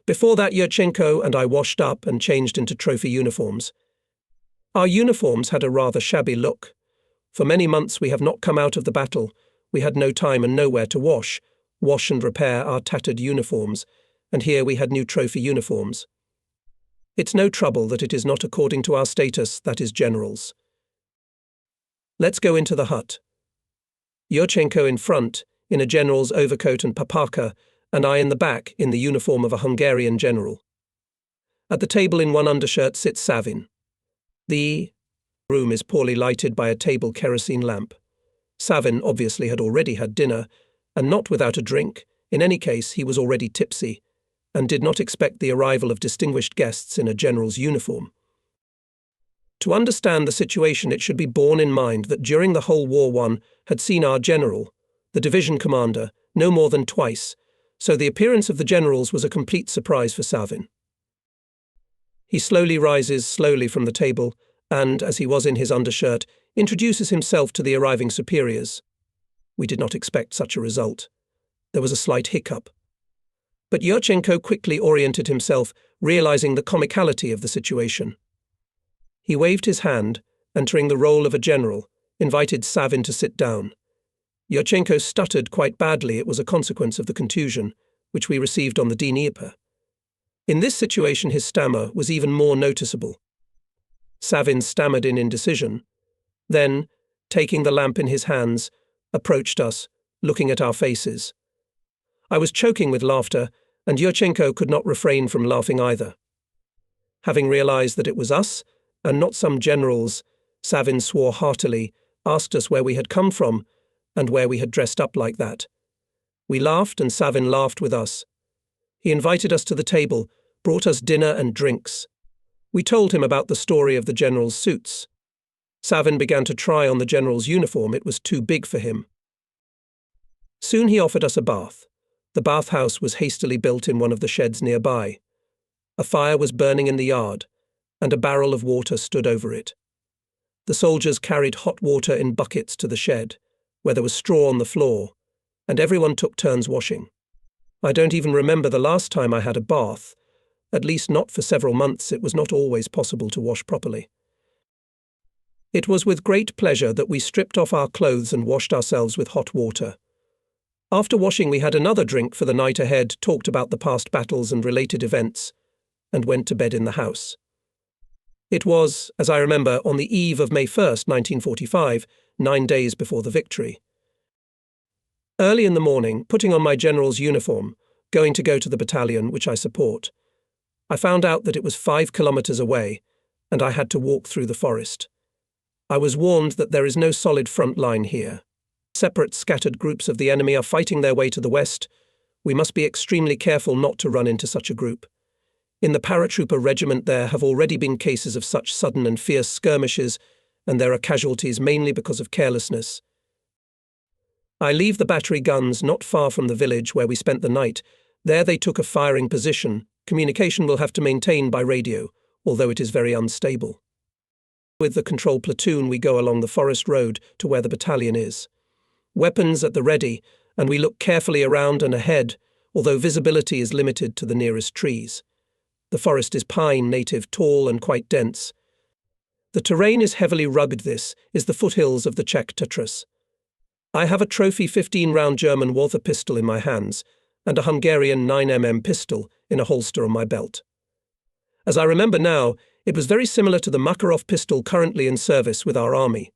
S1: Before that Yurchenko and I washed up and changed into trophy uniforms. Our uniforms had a rather shabby look. For many months we have not come out of the battle. We had no time and nowhere to wash and repair our tattered uniforms, and here we had new trophy uniforms. It's no trouble that it is not according to our status, that is generals. Let's go into the hut. Yurchenko in front, in a general's overcoat and papaka, and I in the back in the uniform of a Hungarian general. At the table in one undershirt sits Savin. The room is poorly lighted by a table kerosene lamp. Savin obviously had already had dinner, and not without a drink. In any case, he was already tipsy, and did not expect the arrival of distinguished guests in a general's uniform. To understand the situation, it should be borne in mind that during the whole war one had seen our general, the division commander, no more than twice, so the appearance of the generals was a complete surprise for Savin. He slowly rises from the table, and, as he was in his undershirt, introduces himself to the arriving superiors. We did not expect such a result. There was a slight hiccup. But Yurchenko quickly oriented himself, realizing the comicality of the situation. He waved his hand, entering the role of a general, invited Savin to sit down. Yurchenko stuttered quite badly. It was a consequence of the contusion, which we received on the Dnieper. In this situation, his stammer was even more noticeable. Savin stammered in indecision, then, taking the lamp in his hands, approached us, looking at our faces. I was choking with laughter, and Yurchenko could not refrain from laughing either. Having realized that it was us, and not some generals, Savin swore heartily, asked us where we had come from, and where we had dressed up like that. We laughed, and Savin laughed with us. He invited us to the table, brought us dinner and drinks. We told him about the story of the general's suits. Savin began to try on the general's uniform. It was too big for him. Soon he offered us a bath. The bathhouse was hastily built in one of the sheds nearby. A fire was burning in the yard, and a barrel of water stood over it. The soldiers carried hot water in buckets to the shed, where there was straw on the floor, and everyone took turns washing. I don't even remember the last time I had a bath. At least not for several months. It was not always possible to wash properly. It was with great pleasure that we stripped off our clothes and washed ourselves with hot water. After washing, we had another drink for the night ahead, talked about the past battles and related events, and went to bed in the house. It was, as I remember, on the eve of May 1st, 1945, 9 days before the victory. Early in the morning, putting on my general's uniform, going to go to the battalion which I support, I found out that it was 5 kilometers away, and I had to walk through the forest. I was warned that there is no solid front line here. Separate scattered groups of the enemy are fighting their way to the west. We must be extremely careful not to run into such a group. In the paratrooper regiment there have already been cases of such sudden and fierce skirmishes, and there are casualties mainly because of carelessness. I leave the battery guns not far from the village where we spent the night. There they took a firing position. Communication will have to maintain by radio, although it is very unstable. With the control platoon, we go along the forest road to where the battalion is. Weapons at the ready, and we look carefully around and ahead, although visibility is limited to the nearest trees. The forest is pine native, tall and quite dense. The terrain is heavily rugged. This is the foothills of the Czech Tatras. I have a trophy 15-round German Walther pistol in my hands, and a Hungarian 9mm pistol in a holster on my belt. As I remember now, it was very similar to the Makarov pistol currently in service with our army.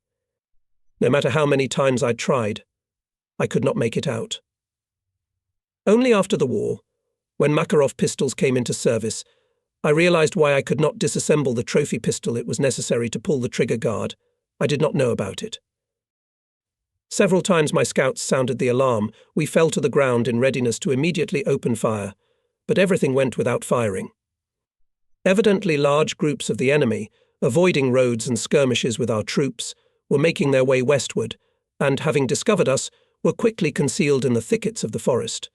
S1: No matter how many times I tried, I could not make it out. Only after the war, when Makarov pistols came into service, I realized why I could not disassemble the trophy pistol. It was necessary to pull the trigger guard. I did not know about it. Several times my scouts sounded the alarm. We fell to the ground in readiness to immediately open fire, but everything went without firing. Evidently large groups of the enemy, avoiding roads and skirmishes with our troops, were making their way westward, and, having discovered us, were quickly concealed in the thickets of the forest.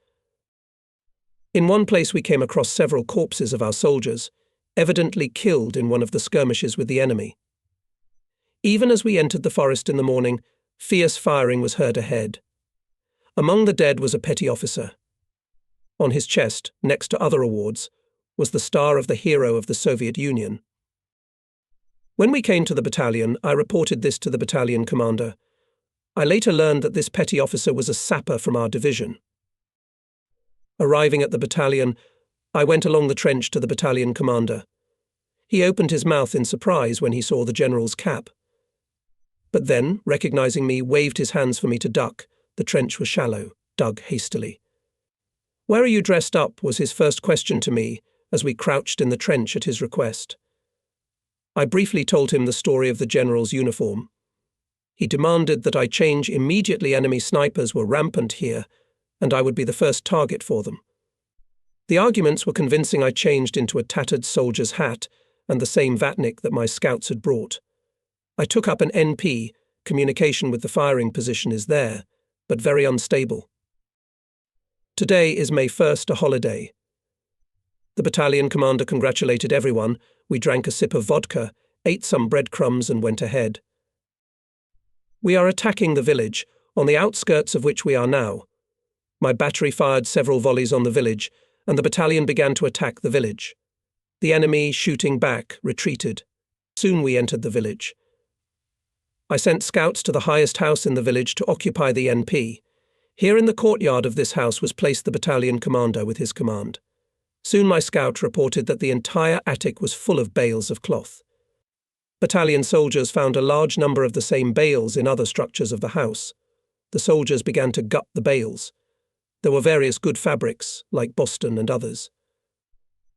S1: In one place we came across several corpses of our soldiers, evidently killed in one of the skirmishes with the enemy. Even as we entered the forest in the morning, fierce firing was heard ahead. Among the dead was a petty officer. On his chest, next to other awards, was the star of the hero of the Soviet Union. When we came to the battalion, I reported this to the battalion commander. I later learned that this petty officer was a sapper from our division. Arriving at the battalion, I went along the trench to the battalion commander. He opened his mouth in surprise when he saw the general's cap. But then, recognizing me, waved his hands for me to duck. The trench was shallow, dug hastily. "Where are you dressed up?" was his first question to me as we crouched in the trench at his request. I briefly told him the story of the general's uniform. He demanded that I change immediately. Enemy snipers were rampant here, and I would be the first target for them. The arguments were convincing. I changed into a tattered soldier's hat and the same vatnik that my scouts had brought. I took up an NP. Communication with the firing position is there, but very unstable. Today is May 1st, a holiday. The battalion commander congratulated everyone. We drank a sip of vodka, ate some breadcrumbs and went ahead. We are attacking the village, on the outskirts of which we are now. My battery fired several volleys on the village, and the battalion began to attack the village. The enemy, shooting back, retreated. Soon we entered the village. I sent scouts to the highest house in the village to occupy the NP. Here in the courtyard of this house was placed the battalion commander with his command. Soon my scout reported that the entire attic was full of bales of cloth. Battalion soldiers found a large number of the same bales in other structures of the house. The soldiers began to gut the bales. There were various good fabrics, like Boston and others.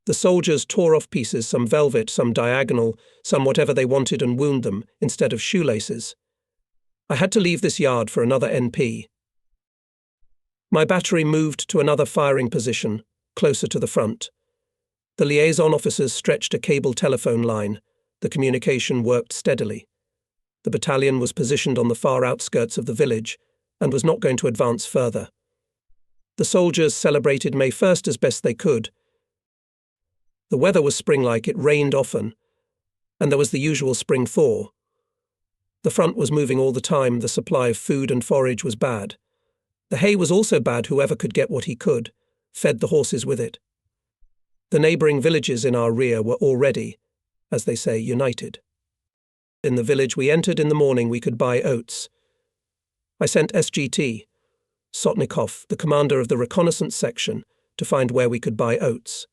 S1: The soldiers tore off pieces, some velvet, some diagonal, some whatever they wanted, and wound them instead of shoelaces. I had to leave this yard for another NP. My battery moved to another firing position, closer to the front. The liaison officers stretched a cable telephone line. The communication worked steadily. The battalion was positioned on the far outskirts of the village and was not going to advance further. The soldiers celebrated May 1st as best they could. The weather was spring-like. It rained often, and there was the usual spring thaw. The front was moving all the time. The supply of food and forage was bad. The hay was also bad. Whoever could get what he could fed the horses with it. The neighbouring villages in our rear were already, as they say, united. In the village we entered in the morning we could buy oats. I sent SGT, Sotnikov, the commander of the reconnaissance section, to find where we could buy oats.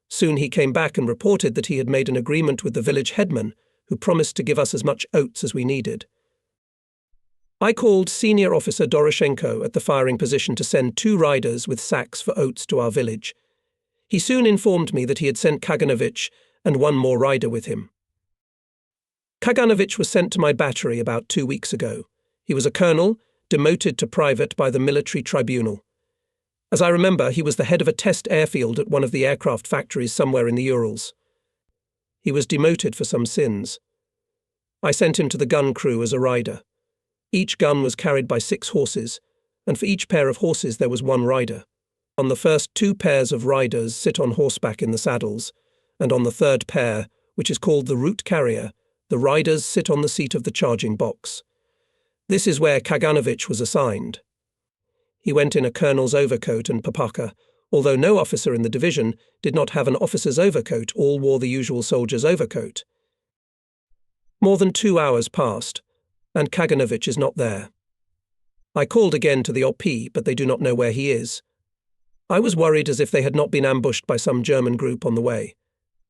S1: Soon he came back and reported that he had made an agreement with the village headman, who promised to give us as much oats as we needed. I called Senior Officer Doroshenko at the firing position to send 2 riders with sacks for oats to our village. He soon informed me that he had sent Kaganovich and 1 more rider with him. Kaganovich was sent to my battery about 2 weeks ago. He was a colonel, demoted to private by the military tribunal. As I remember, he was the head of a test airfield at one of the aircraft factories somewhere in the Urals. He was demoted for some sins. I sent him to the gun crew as a rider. Each gun was carried by 6 horses, and for each pair of horses there was 1 rider. On the first 2 pairs of riders sit on horseback in the saddles, and on the third pair, which is called the route carrier, the riders sit on the seat of the charging box. This is where Kaganovich was assigned. He went in a colonel's overcoat and papaka. Although no officer in the division did not have an officer's overcoat, all wore the usual soldier's overcoat. More than 2 hours passed, and Kaganovich is not there. I called again to the OP, but they do not know where he is. I was worried as if they had not been ambushed by some German group on the way,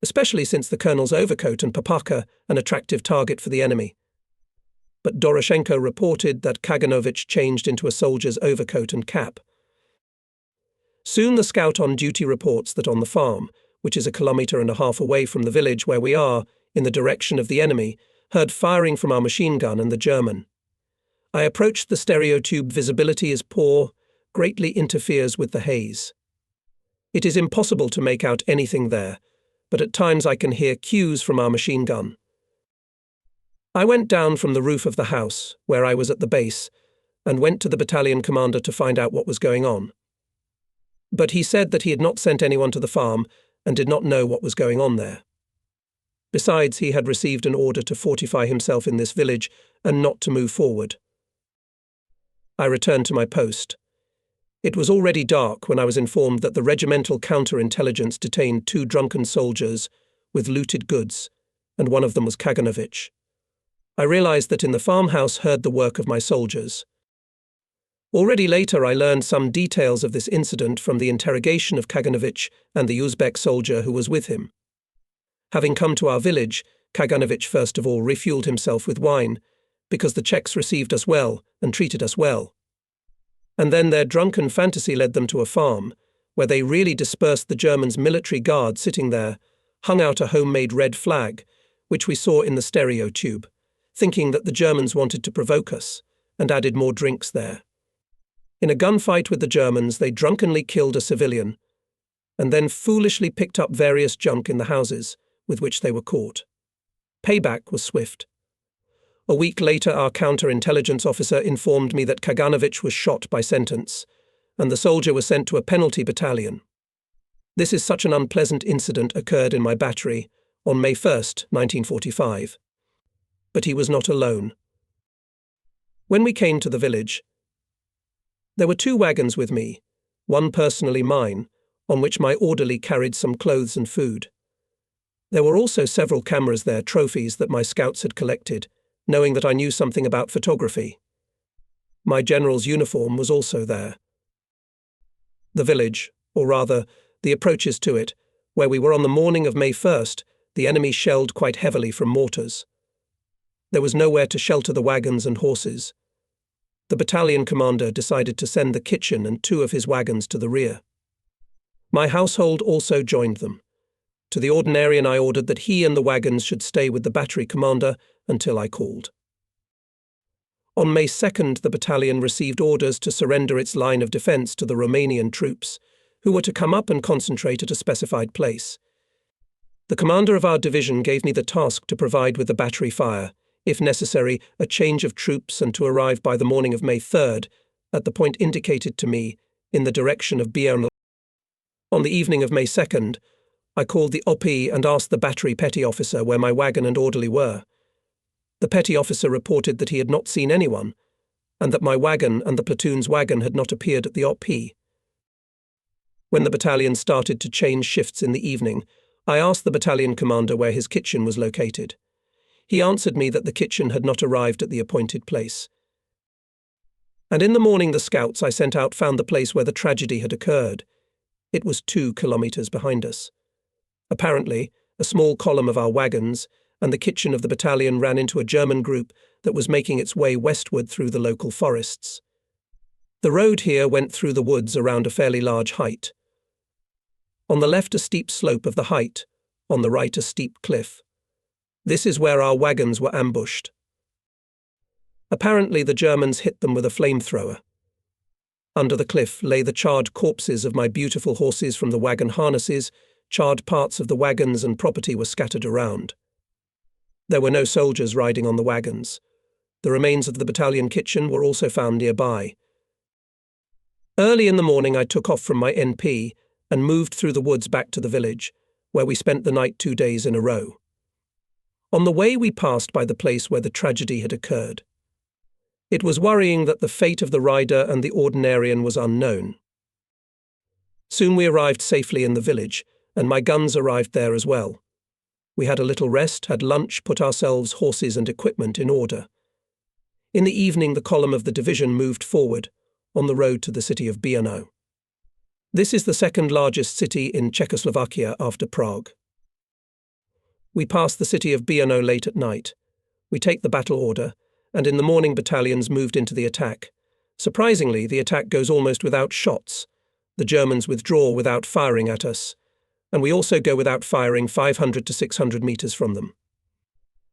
S1: especially since the colonel's overcoat and papaka an attractive target for the enemy. But Doroshenko reported that Kaganovich changed into a soldier's overcoat and cap. Soon the scout on duty reports that on the farm, which is 1.5 kilometers away from the village where we are, in the direction of the enemy, heard firing from our machine gun and the German. I approached the stereotube. Visibility is poor, greatly interferes with the haze. It is impossible to make out anything there, but at times I can hear cues from our machine gun. I went down from the roof of the house, where I was at the base, and went to the battalion commander to find out what was going on. But he said that he had not sent anyone to the farm and did not know what was going on there. Besides, he had received an order to fortify himself in this village and not to move forward. I returned to my post. It was already dark when I was informed that the regimental counterintelligence detained 2 drunken soldiers with looted goods, and one of them was Kaganovich. I realized that in the farmhouse heard the work of my soldiers. Already later I learned some details of this incident from the interrogation of Kaganovich and the Uzbek soldier who was with him. Having come to our village, Kaganovich first of all refueled himself with wine, because the Czechs received us well and treated us well. And then their drunken fantasy led them to a farm, where they really dispersed the Germans' military guard sitting there, hung out a homemade red flag, which we saw in the stereo tube, thinking that the Germans wanted to provoke us, and added more drinks there. In a gunfight with the Germans, they drunkenly killed a civilian, and then foolishly picked up various junk in the houses with which they were caught. Payback was swift. A week later, our counterintelligence officer informed me that Kaganovich was shot by sentence, and the soldier was sent to a penalty battalion. This is such an unpleasant incident occurred in my battery on May 1st, 1945. But he was not alone. When we came to the village, there were 2 wagons with me, one personally mine, on which my orderly carried some clothes and food. There were also several cameras there, trophies that my scouts had collected, knowing that I knew something about photography. My general's uniform was also there. The village, or rather, the approaches to it, where we were on the morning of May 1st, the enemy shelled quite heavily from mortars. There was nowhere to shelter the wagons and horses. The battalion commander decided to send the kitchen and 2 of his wagons to the rear. My household also joined them. To the ordinarian I ordered that he and the wagons should stay with the battery commander until I called. On May 2nd, the battalion received orders to surrender its line of defence to the Romanian troops, who were to come up and concentrate at a specified place. The commander of our division gave me the task to provide with the battery fire, if necessary, a change of troops, and to arrive by the morning of May 3rd at the point indicated to me in the direction of Biernal. On the evening of May 2nd, I called the OP and asked the battery petty officer where my wagon and orderly were. The petty officer reported that he had not seen anyone, and that my wagon and the platoon's wagon had not appeared at the OP. When the battalion started to change shifts in the evening, I asked the battalion commander where his kitchen was located. He answered me that the kitchen had not arrived at the appointed place. And in the morning the scouts I sent out found the place where the tragedy had occurred. It was 2 kilometers behind us. Apparently, a small column of our wagons and the kitchen of the battalion ran into a German group that was making its way westward through the local forests. The road here went through the woods around a fairly large height. On the left a steep slope of the height, on the right a steep cliff. This is where our wagons were ambushed. Apparently the Germans hit them with a flamethrower. Under the cliff lay the charred corpses of my beautiful horses from the wagon harnesses. Charred parts of the wagons and property were scattered around. There were no soldiers riding on the wagons. The remains of the battalion kitchen were also found nearby. Early in the morning I took off from my NP and moved through the woods back to the village, where we spent the night 2 days in a row. On the way we passed by the place where the tragedy had occurred. It was worrying that the fate of the rider and the ordinarian was unknown. Soon we arrived safely in the village, and my guns arrived there as well. We had a little rest, had lunch, put ourselves, horses and equipment in order. In the evening the column of the division moved forward, on the road to the city of Brno. This is the 2nd largest city in Czechoslovakia after Prague. We pass the city of Brno late at night. We take the battle order, and in the morning battalions moved into the attack. Surprisingly, the attack goes almost without shots. The Germans withdraw without firing at us, and we also go without firing 500 to 600 meters from them.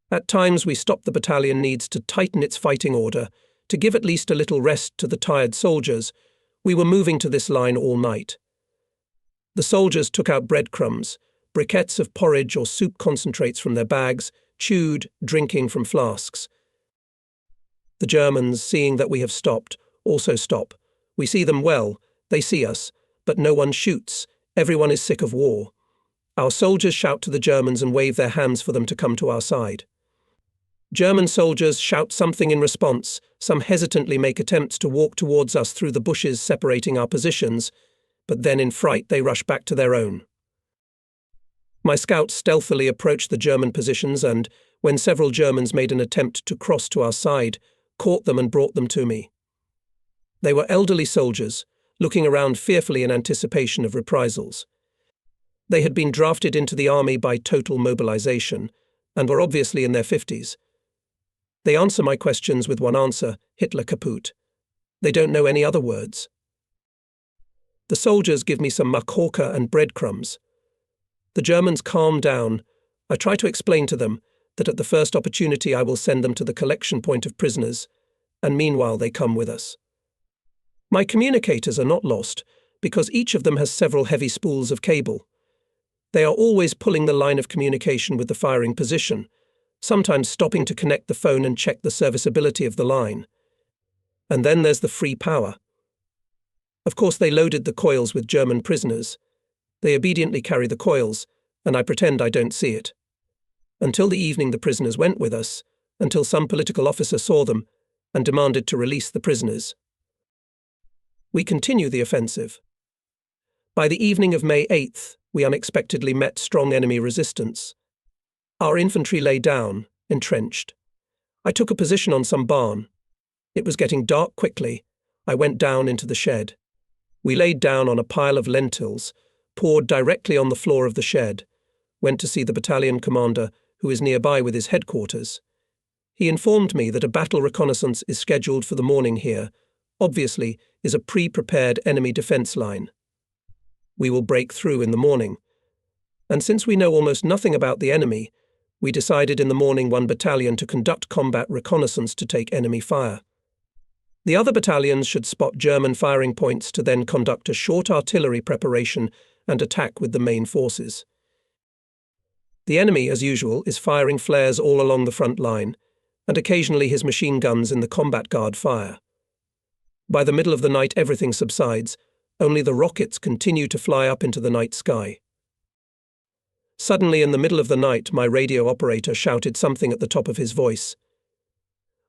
S1: At times we stop. The battalion needs to tighten its fighting order, to give at least a little rest to the tired soldiers. We were moving to this line all night. The soldiers took out breadcrumbs, briquettes of porridge or soup concentrates from their bags, chewed, drinking from flasks. The Germans, seeing that we have stopped, also stop. We see them well, they see us, but no one shoots. Everyone is sick of war. Our soldiers shout to the Germans and wave their hands for them to come to our side. German soldiers shout something in response. Some hesitantly make attempts to walk towards us through the bushes separating our positions, but then in fright they rush back to their own. My scouts stealthily approached the German positions and, when several Germans made an attempt to cross to our side, caught them and brought them to me. They were elderly soldiers, looking around fearfully in anticipation of reprisals. They had been drafted into the army by total mobilization and were obviously in their 50s. They answer my questions with one answer: Hitler kaput. They don't know any other words. The soldiers give me some makhorka and breadcrumbs. The Germans calm down. I try to explain to them that at the first opportunity I will send them to the collection point of prisoners, and meanwhile they come with us. My communicators are not lost, because each of them has several heavy spools of cable. They are always pulling the line of communication with the firing position, sometimes stopping to connect the phone and check the serviceability of the line. And then there's the free power. Of course, they loaded the coils with German prisoners. They obediently carry the coils, and I pretend I don't see it. Until the evening the prisoners went with us, until some political officer saw them and demanded to release the prisoners. We continue the offensive. By the evening of May 8th, we unexpectedly met strong enemy resistance. Our infantry lay down, entrenched. I took a position on some barn. It was getting dark quickly. I went down into the shed. We laid down on a pile of lentils, poured directly on the floor of the shed, went to see the battalion commander, who is nearby with his headquarters. He informed me that a battle reconnaissance is scheduled for the morning here, obviously is a pre-prepared enemy defense line. We will break through in the morning. And since we know almost nothing about the enemy, we decided in the morning one battalion to conduct combat reconnaissance to take enemy fire. The other battalions should spot German firing points to then conduct a short artillery preparation and attack with the main forces. The enemy, as usual, is firing flares all along the front line, and occasionally his machine guns in the combat guard fire. By the middle of the night everything subsides, only the rockets continue to fly up into the night sky. Suddenly in the middle of the night my radio operator shouted something at the top of his voice.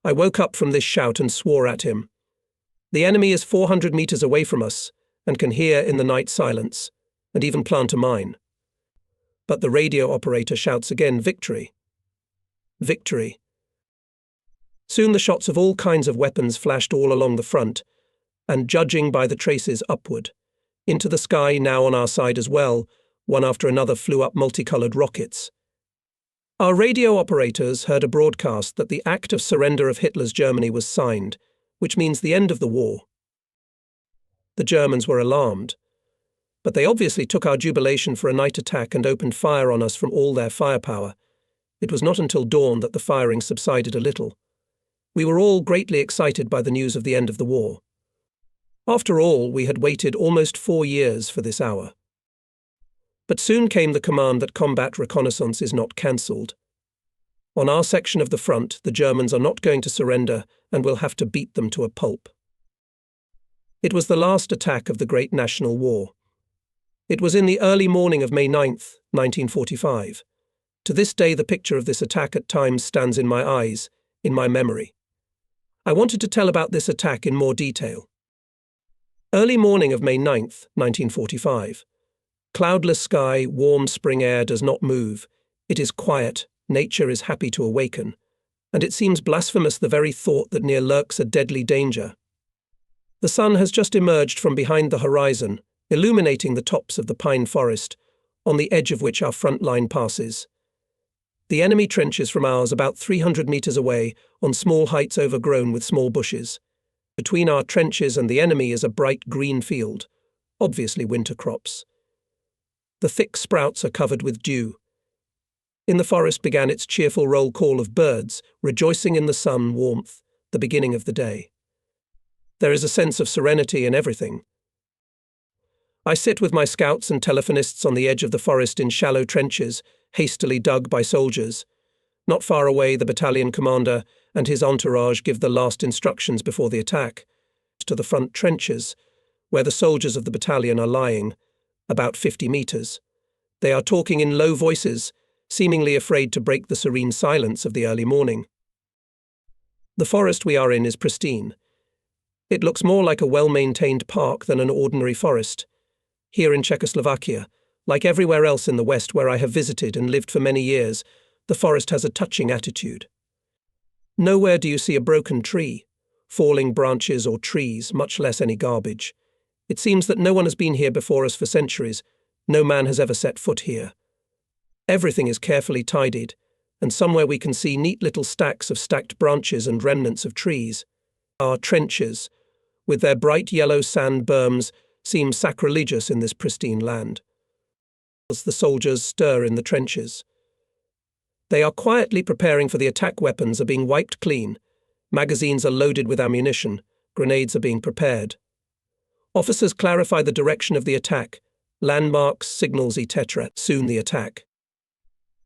S1: I woke up from this shout and swore at him. The enemy is 400 meters away from us and can hear in the night silence, and even plant a mine. But the radio operator shouts again, "Victory! Victory!" Soon the shots of all kinds of weapons flashed all along the front, and judging by the traces upward. Into the sky, now on our side as well, one after another flew up multicolored rockets. Our radio operators heard a broadcast that the act of surrender of Hitler's Germany was signed, which means the end of the war. The Germans were alarmed, but they obviously took our jubilation for a night attack and opened fire on us from all their firepower. It was not until dawn that the firing subsided a little. We were all greatly excited by the news of the end of the war. After all, we had waited almost 4 years for this hour. But soon came the command that combat reconnaissance is not cancelled. On our section of the front, the Germans are not going to surrender and will have to beat them to a pulp. It was the last attack of the Great National War. It was in the early morning of May 9th, 1945. To this day, the picture of this attack at times stands in my eyes, in my memory. I wanted to tell about this attack in more detail. Early morning of May 9th, 1945. Cloudless sky, warm spring air does not move. It is quiet, nature is happy to awaken, and it seems blasphemous the very thought that near lurks a deadly danger. The sun has just emerged from behind the horizon, illuminating the tops of the pine forest, on the edge of which our front line passes. The enemy trenches from ours about 300 meters away, on small heights overgrown with small bushes. Between our trenches and the enemy is a bright green field, obviously winter crops. The thick sprouts are covered with dew. In the forest began its cheerful roll call of birds, rejoicing in the sun warmth, the beginning of the day. There is a sense of serenity in everything. I sit with my scouts and telephonists on the edge of the forest in shallow trenches, hastily dug by soldiers. Not far away, the battalion commander and his entourage give the last instructions before the attack. To the front trenches, where the soldiers of the battalion are lying, about 50 meters. They are talking in low voices, seemingly afraid to break the serene silence of the early morning. The forest we are in is pristine. It looks more like a well-maintained park than an ordinary forest. Here in Czechoslovakia, like everywhere else in the West where I have visited and lived for many years, the forest has a touching attitude. Nowhere do you see a broken tree, falling branches or trees, much less any garbage. It seems that no one has been here before us for centuries. No man has ever set foot here. Everything is carefully tidied, and somewhere we can see neat little stacks of stacked branches and remnants of trees. Our trenches, with their bright yellow sand berms, seems sacrilegious in this pristine land. As the soldiers stir in the trenches, they are quietly preparing for the attack. Weapons are being wiped clean, magazines are loaded with ammunition, grenades are being prepared. Officers clarify the direction of the attack, landmarks, signals, etc. Soon the attack.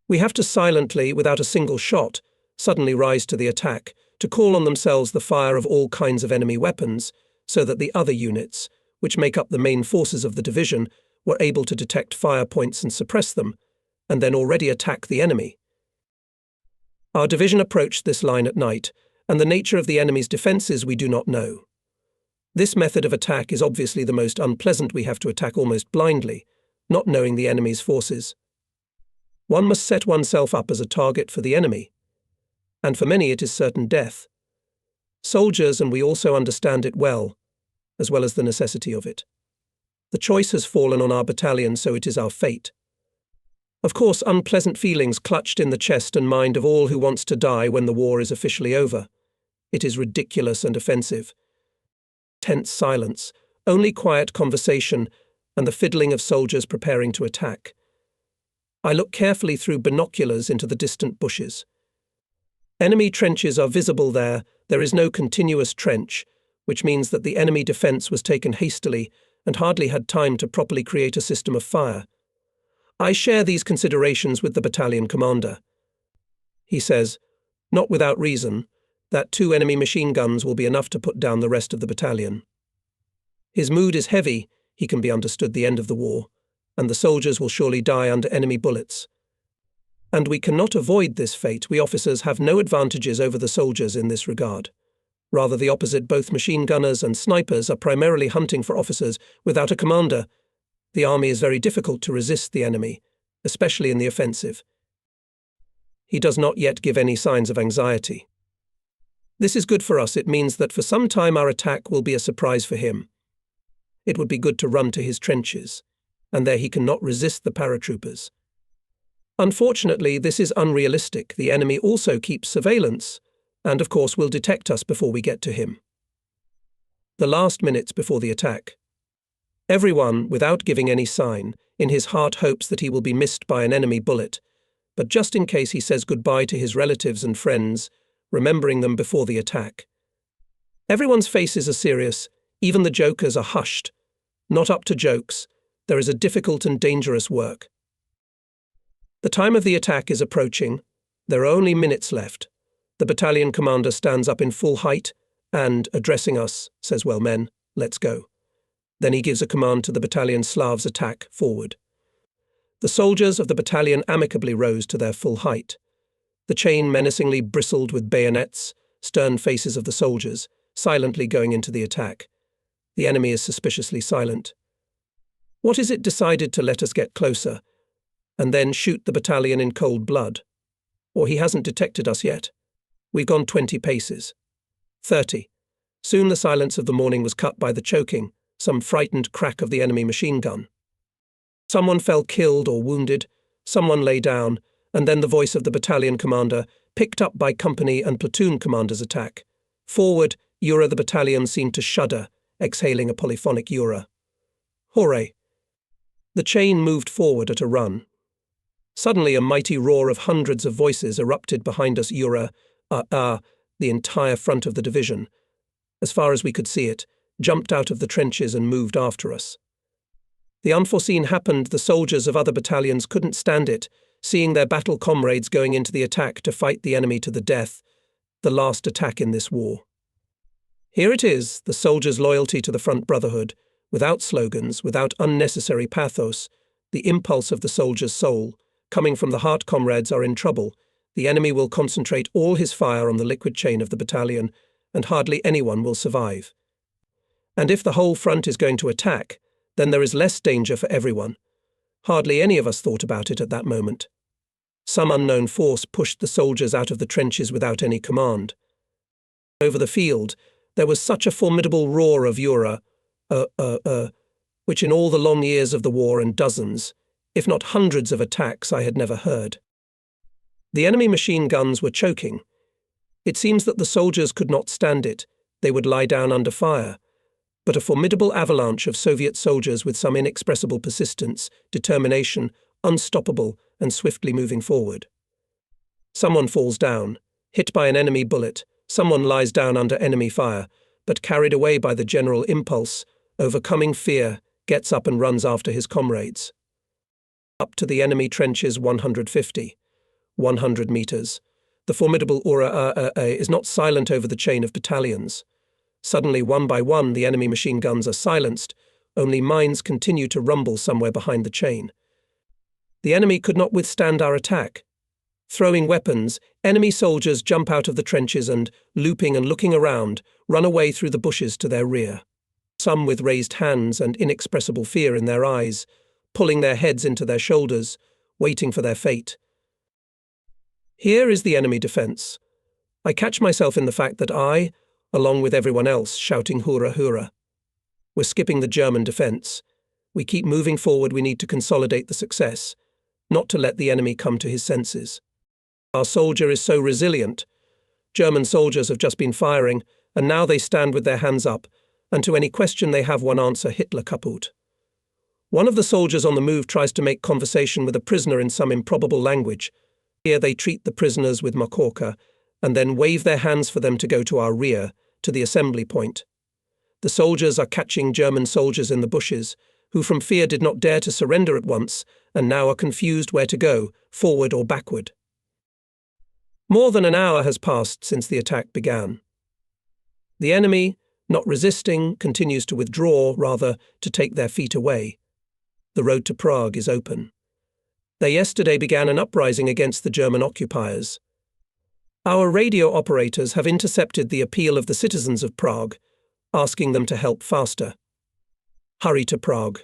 S1: We have to silently, without a single shot, suddenly rise to the attack, to call on themselves the fire of all kinds of enemy weapons, so that the other units, which make up the main forces of the division, were able to detect fire points and suppress them, and then already attack the enemy. Our division approached this line at night, and the nature of the enemy's defences we do not know. This method of attack is obviously the most unpleasant. We have to attack almost blindly, not knowing the enemy's forces. One must set oneself up as a target for the enemy, and for many it is certain death. Soldiers, and we also understand it well as the necessity of it. The choice has fallen on our battalion, so it is our fate. Of course, unpleasant feelings clutched in the chest and mind of all who wants to die when the war is officially over. It is ridiculous and offensive. Tense silence, only quiet conversation, and the fiddling of soldiers preparing to attack. I look carefully through binoculars into the distant bushes. Enemy trenches are visible there. There is no continuous trench, which means that the enemy defence was taken hastily and hardly had time to properly create a system of fire. I share these considerations with the battalion commander. He says, not without reason, that 2 enemy machine guns will be enough to put down the rest of the battalion. His mood is heavy. He can be understood. The end of the war, and the soldiers will surely die under enemy bullets. And we cannot avoid this fate. We officers have no advantages over the soldiers in this regard. Rather the opposite. Both machine gunners and snipers are primarily hunting for officers. Without a commander, the army is very difficult to resist the enemy, especially in the offensive. He does not yet give any signs of anxiety. This is good for us. It means that for some time our attack will be a surprise for him. It would be good to run to his trenches, and there he cannot resist the paratroopers. Unfortunately, this is unrealistic. The enemy also keeps surveillance, and of course will detect us before we get to him. The last minutes before the attack. Everyone, without giving any sign, in his heart hopes that he will be missed by an enemy bullet, but just in case he says goodbye to his relatives and friends, remembering them before the attack. Everyone's faces are serious, even the jokers are hushed. Not up to jokes. There is a difficult and dangerous work. The time of the attack is approaching. There are only minutes left. The battalion commander stands up in full height and, addressing us, says, "Well, men, let's go." Then he gives a command to the battalion Slavs: attack, forward. The soldiers of the battalion amicably rose to their full height. The chain menacingly bristled with bayonets, stern faces of the soldiers, silently going into the attack. The enemy is suspiciously silent. What is it decided to let us get closer, and then shoot the battalion in cold blood? Or he hasn't detected us yet. We've gone 20 paces. 30. Soon the silence of the morning was cut by the choking, some frightened crack of the enemy machine gun. Someone fell killed or wounded, someone lay down, and then the voice of the battalion commander, picked up by company and platoon commanders, attack. Forward, Ura. The battalion seemed to shudder, exhaling a polyphonic Ura. Hooray! The chain moved forward at a run. Suddenly a mighty roar of hundreds of voices erupted behind us. Ura, the entire front of the division, as far as we could see it, jumped out of the trenches and moved after us. The unforeseen happened. The soldiers of other battalions couldn't stand it, seeing their battle comrades going into the attack to fight the enemy to the death, the last attack in this war. Here it is, the soldiers' loyalty to the front brotherhood, without slogans, without unnecessary pathos, the impulse of the soldier's soul, coming from the heart. Comrades are in trouble. The enemy will concentrate all his fire on the liquid chain of the battalion, and hardly anyone will survive. And if the whole front is going to attack, then there is less danger for everyone. Hardly any of us thought about it at that moment. Some unknown force pushed the soldiers out of the trenches without any command. Over the field, there was such a formidable roar of Ura, which in all the long years of the war and dozens, if not hundreds of attacks, I had never heard. The enemy machine guns were choking. It seems that the soldiers could not stand it. They would lie down under fire. but a formidable avalanche of Soviet soldiers with some inexpressible persistence, determination, unstoppable and swiftly moving forward. Someone falls down, hit by an enemy bullet, someone lies down under enemy fire, but carried away by the general impulse, overcoming fear, gets up and runs after his comrades. Up to the enemy trenches 100 meters. The formidable Ura is not silent over the chain of battalions. Suddenly, one by one, the enemy machine guns are silenced, only mines continue to rumble somewhere behind the chain. The enemy could not withstand our attack. Throwing weapons, enemy soldiers jump out of the trenches and, looping and looking around, run away through the bushes to their rear. Some with raised hands and inexpressible fear in their eyes, pulling their heads into their shoulders, waiting for their fate. Here is the enemy defense. I catch myself in the fact that I, along with everyone else, shouting hurrah, hurrah. We're skipping the German defense. We keep moving forward. We need to consolidate the success, not to let the enemy come to his senses. Our soldier is so resilient. German soldiers have just been firing, and now they stand with their hands up, and to any question they have one answer: Hitler kaputt. One of the soldiers on the move tries to make conversation with a prisoner in some improbable language. Here they treat the prisoners with makorka, and then wave their hands for them to go to our rear, to the assembly point. The soldiers are catching German soldiers in the bushes, who from fear did not dare to surrender at once, and now are confused where to go, forward or backward. More than an hour has passed since the attack began. The enemy, not resisting, continues to withdraw, rather to take their feet away. The road to Prague is open. They yesterday began an uprising against the German occupiers. Our radio operators have intercepted the appeal of the citizens of Prague, asking them to help faster. Hurry to Prague.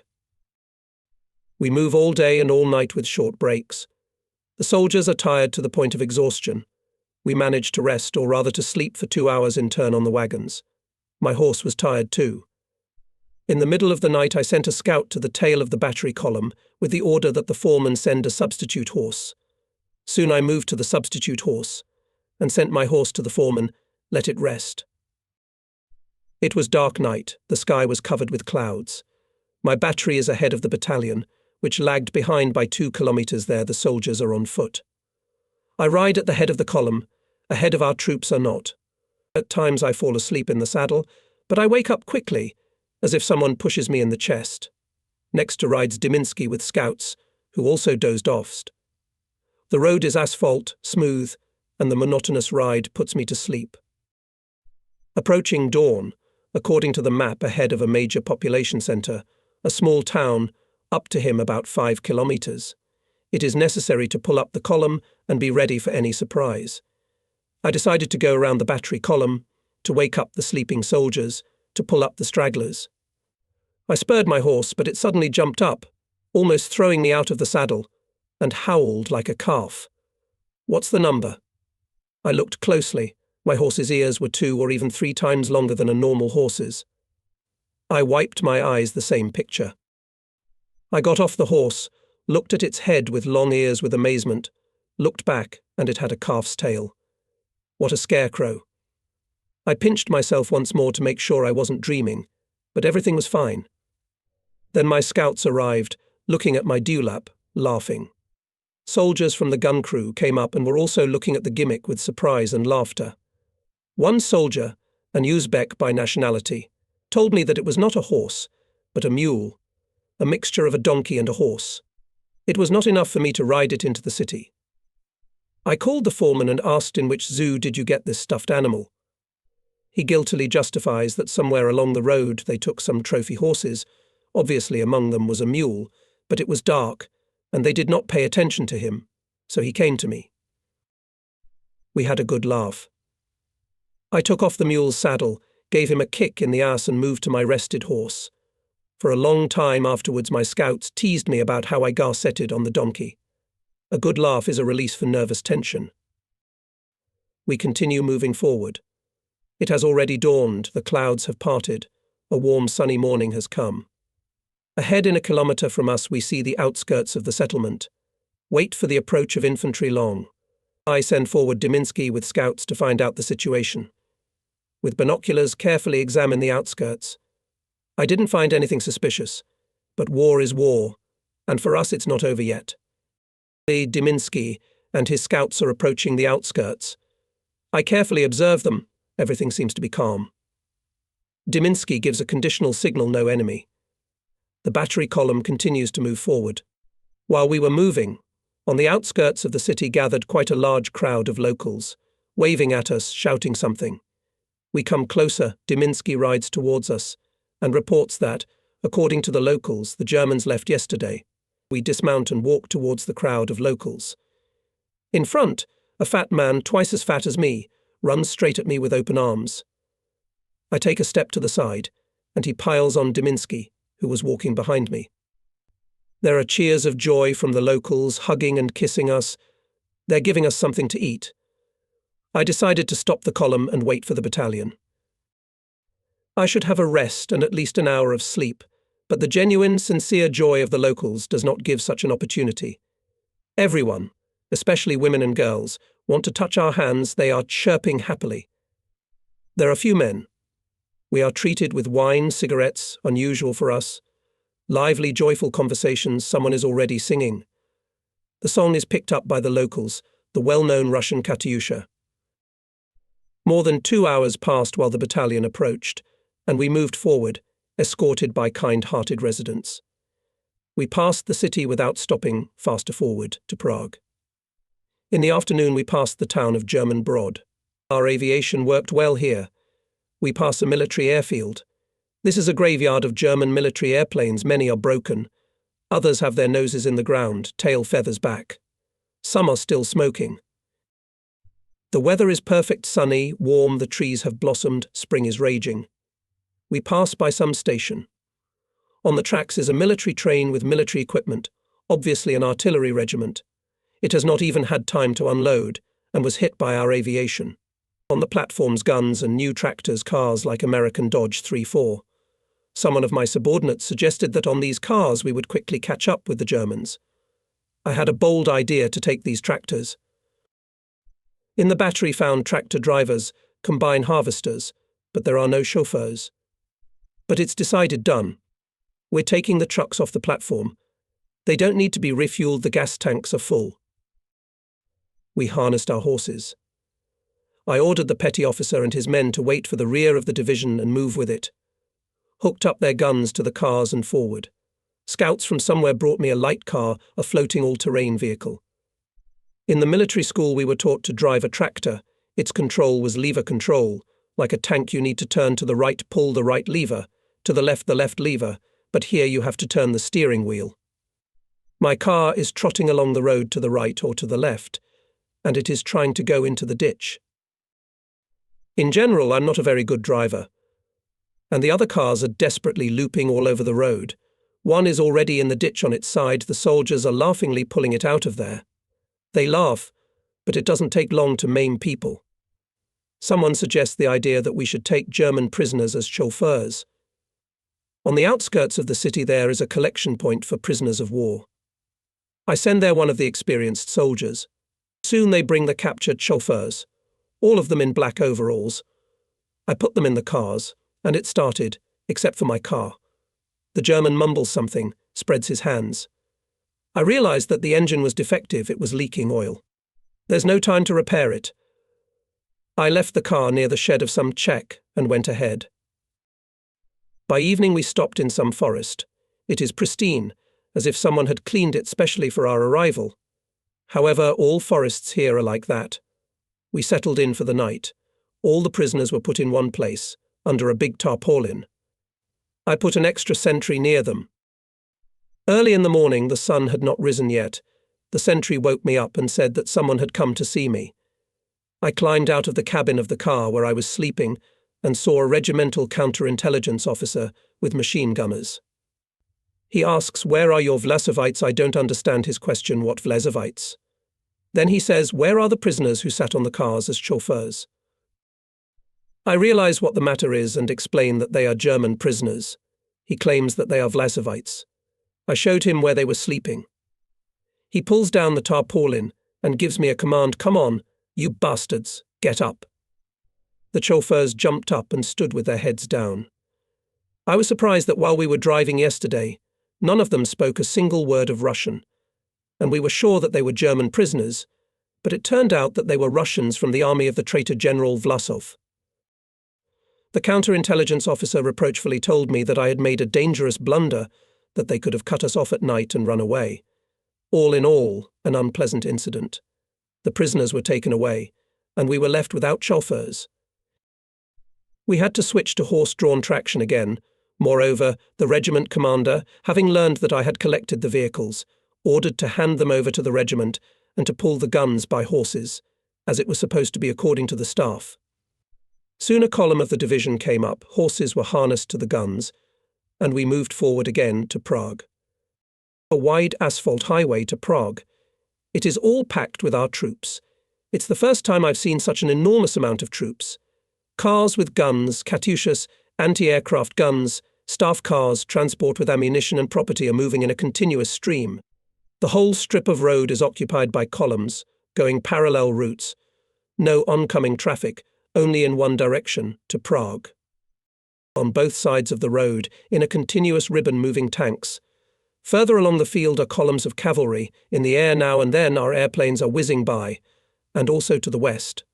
S1: We move all day and all night with short breaks. The soldiers are tired to the point of exhaustion. We manage to rest, or rather to sleep for 2 hours in turn on the wagons. My horse was tired too. In the middle of the night I sent a scout to the tail of the battery column with the order that the foreman send a substitute horse. Soon I moved to the substitute horse and sent my horse to the foreman, let it rest. It was dark night, the sky was covered with clouds. My battery is ahead of the battalion, which lagged behind by 2 kilometers there. The soldiers are on foot. I ride at the head of the column, ahead of our troops are not. At times I fall asleep in the saddle, but I wake up quickly, as if someone pushes me in the chest. Next to rides Diminsky with scouts, who also dozed off. The road is asphalt, smooth, and the monotonous ride puts me to sleep. Approaching dawn, according to the map ahead of a major population centre, a small town, up to him about 5 kilometers. It is necessary to pull up the column and be ready for any surprise. I decided to go around the battery column, to wake up the sleeping soldiers, to pull up the stragglers. I spurred my horse, but it suddenly jumped up, almost throwing me out of the saddle, and howled like a calf. What's the number? I looked closely. My horse's ears were 2 or even 3 times longer than a normal horse's. I wiped my eyes, the same picture. I got off the horse, looked at its head with long ears with amazement, looked back, and it had a calf's tail. What a scarecrow. I pinched myself once more to make sure I wasn't dreaming, but everything was fine. Then my scouts arrived, looking at my dewlap, laughing. Soldiers from the gun crew came up and were also looking at the gimmick with surprise and laughter. One soldier, an Uzbek by nationality, told me that it was not a horse, but a mule, a mixture of a donkey and a horse. It was not enough for me to ride it into the city. I called the foreman and asked, in which zoo did you get this stuffed animal? He guiltily justifies that somewhere along the road they took some trophy horses. Obviously among them was a mule, but it was dark, and they did not pay attention to him, so he came to me. We had a good laugh. I took off the mule's saddle, gave him a kick in the ass and moved to my rested horse. For a long time afterwards my scouts teased me about how I garcetted on the donkey. A good laugh is a release for nervous tension. We continue moving forward. It has already dawned, the clouds have parted, a warm sunny morning has come. Ahead in a kilometre from us we see the outskirts of the settlement. Wait for the approach of infantry long. I send forward Diminsky with scouts to find out the situation. With binoculars carefully examine the outskirts. I didn't find anything suspicious, but war is war, and for us it's not over yet. Diminsky and his scouts are approaching the outskirts. I carefully observe them. Everything seems to be calm. Diminsky gives a conditional signal, no enemy. The battery column continues to move forward. While we were moving, on the outskirts of the city gathered quite a large crowd of locals, waving at us, shouting something. We come closer, Diminsky rides towards us, and reports that, according to the locals, the Germans left yesterday. We dismount and walk towards the crowd of locals. In front, a fat man, twice as fat as me, runs straight at me with open arms. I take a step to the side, and he piles on Diminsky, who was walking behind me. There are cheers of joy from the locals, hugging and kissing us. They're giving us something to eat. I decided to stop the column and wait for the battalion. I should have a rest and at least an hour of sleep, but the genuine, sincere joy of the locals does not give such an opportunity. Everyone, especially women and girls, want to touch our hands. They are chirping happily. There are few men. We are treated with wine, cigarettes, unusual for us. Lively, joyful conversations, someone is already singing. The song is picked up by the locals, the well-known Russian Katyusha. More than 2 hours passed while the battalion approached, and we moved forward, escorted by kind-hearted residents. We passed the city without stopping, faster forward, to Prague. In the afternoon we passed the town of German Brod. Our aviation worked well here. We pass a military airfield. This is a graveyard of German military airplanes. Many are broken. Others have their noses in the ground, tail feathers back. Some are still smoking. The weather is perfect, sunny, warm, the trees have blossomed, spring is raging. We pass by some station. On the tracks is a military train with military equipment, obviously an artillery regiment. It has not even had time to unload, and was hit by our aviation. On the platforms, guns and new tractors, cars like American Dodge 3-4. Someone of my subordinates suggested that on these cars we would quickly catch up with the Germans. I had a bold idea to take these tractors. In the battery found tractor drivers, combine harvesters, but there are no chauffeurs. But it's decided, done. We're taking the trucks off the platform. They don't need to be refueled, the gas tanks are full. We harnessed our horses. I ordered the petty officer and his men to wait for the rear of the division and move with it. Hooked up their guns to the cars and forward. Scouts from somewhere brought me a light car, a floating all-terrain vehicle. In the military school we were taught to drive a tractor. Its control was lever control. Like a tank you need to turn to the right, pull the right lever, to the left lever, but here you have to turn the steering wheel. My car is trotting along the road to the right or to the left, and it is trying to go into the ditch. In general, I'm not a very good driver, and the other cars are desperately looping all over the road. One is already in the ditch on its side. The soldiers are laughingly pulling it out of there. They laugh, but it doesn't take long to maim people. Someone suggests the idea that we should take German prisoners as chauffeurs. On the outskirts of the city there is a collection point for prisoners of war. I send there one of the experienced soldiers. Soon they bring the captured chauffeurs, all of them in black overalls. I put them in the cars, and it started, except for my car. The German mumbles something, spreads his hands. I realized that the engine was defective, it was leaking oil. There's no time to repair it. I left the car near the shed of some Czech and went ahead. By evening we stopped in some forest. It is pristine, as if someone had cleaned it specially for our arrival. However, all forests here are like that. We settled in for the night. All the prisoners were put in one place, under a big tarpaulin. I put an extra sentry near them. Early in the morning, the sun had not risen yet. The sentry woke me up and said that someone had come to see me. I climbed out of the cabin of the car where I was sleeping and saw a regimental counterintelligence officer with machine gunners. He asks, "Where are your Vlasovites?" I don't understand his question, what Vlasovites? Then he says, "Where are the prisoners who sat on the cars as chauffeurs?" I realize what the matter is and explain that they are German prisoners. He claims that they are Vlasovites. I showed him where they were sleeping. He pulls down the tarpaulin and gives me a command, "Come on, you bastards, get up." The chauffeurs jumped up and stood with their heads down. I was surprised that while we were driving yesterday, none of them spoke a single word of Russian, and we were sure that they were German prisoners, but it turned out that they were Russians from the army of the traitor General Vlasov. The counterintelligence officer reproachfully told me that I had made a dangerous blunder, that they could have cut us off at night and run away. All in all, an unpleasant incident. The prisoners were taken away, and we were left without chauffeurs. We had to switch to horse-drawn traction again. Moreover, the regiment commander, having learned that I had collected the vehicles, ordered to hand them over to the regiment and to pull the guns by horses, as it was supposed to be according to the staff. Soon a column of the division came up, horses were harnessed to the guns, and we moved forward again to Prague. A wide asphalt highway to Prague. It is all packed with our troops. It's the first time I've seen such an enormous amount of troops. Cars with guns, Katyushas, anti-aircraft guns, staff cars, transport with ammunition and property are moving in a continuous stream. The whole strip of road is occupied by columns, going parallel routes. No oncoming traffic, only in one direction, to Prague. On both sides of the road, in a continuous ribbon moving tanks. Further along the field are columns of cavalry. In the air now and then our airplanes are whizzing by, and also to the west.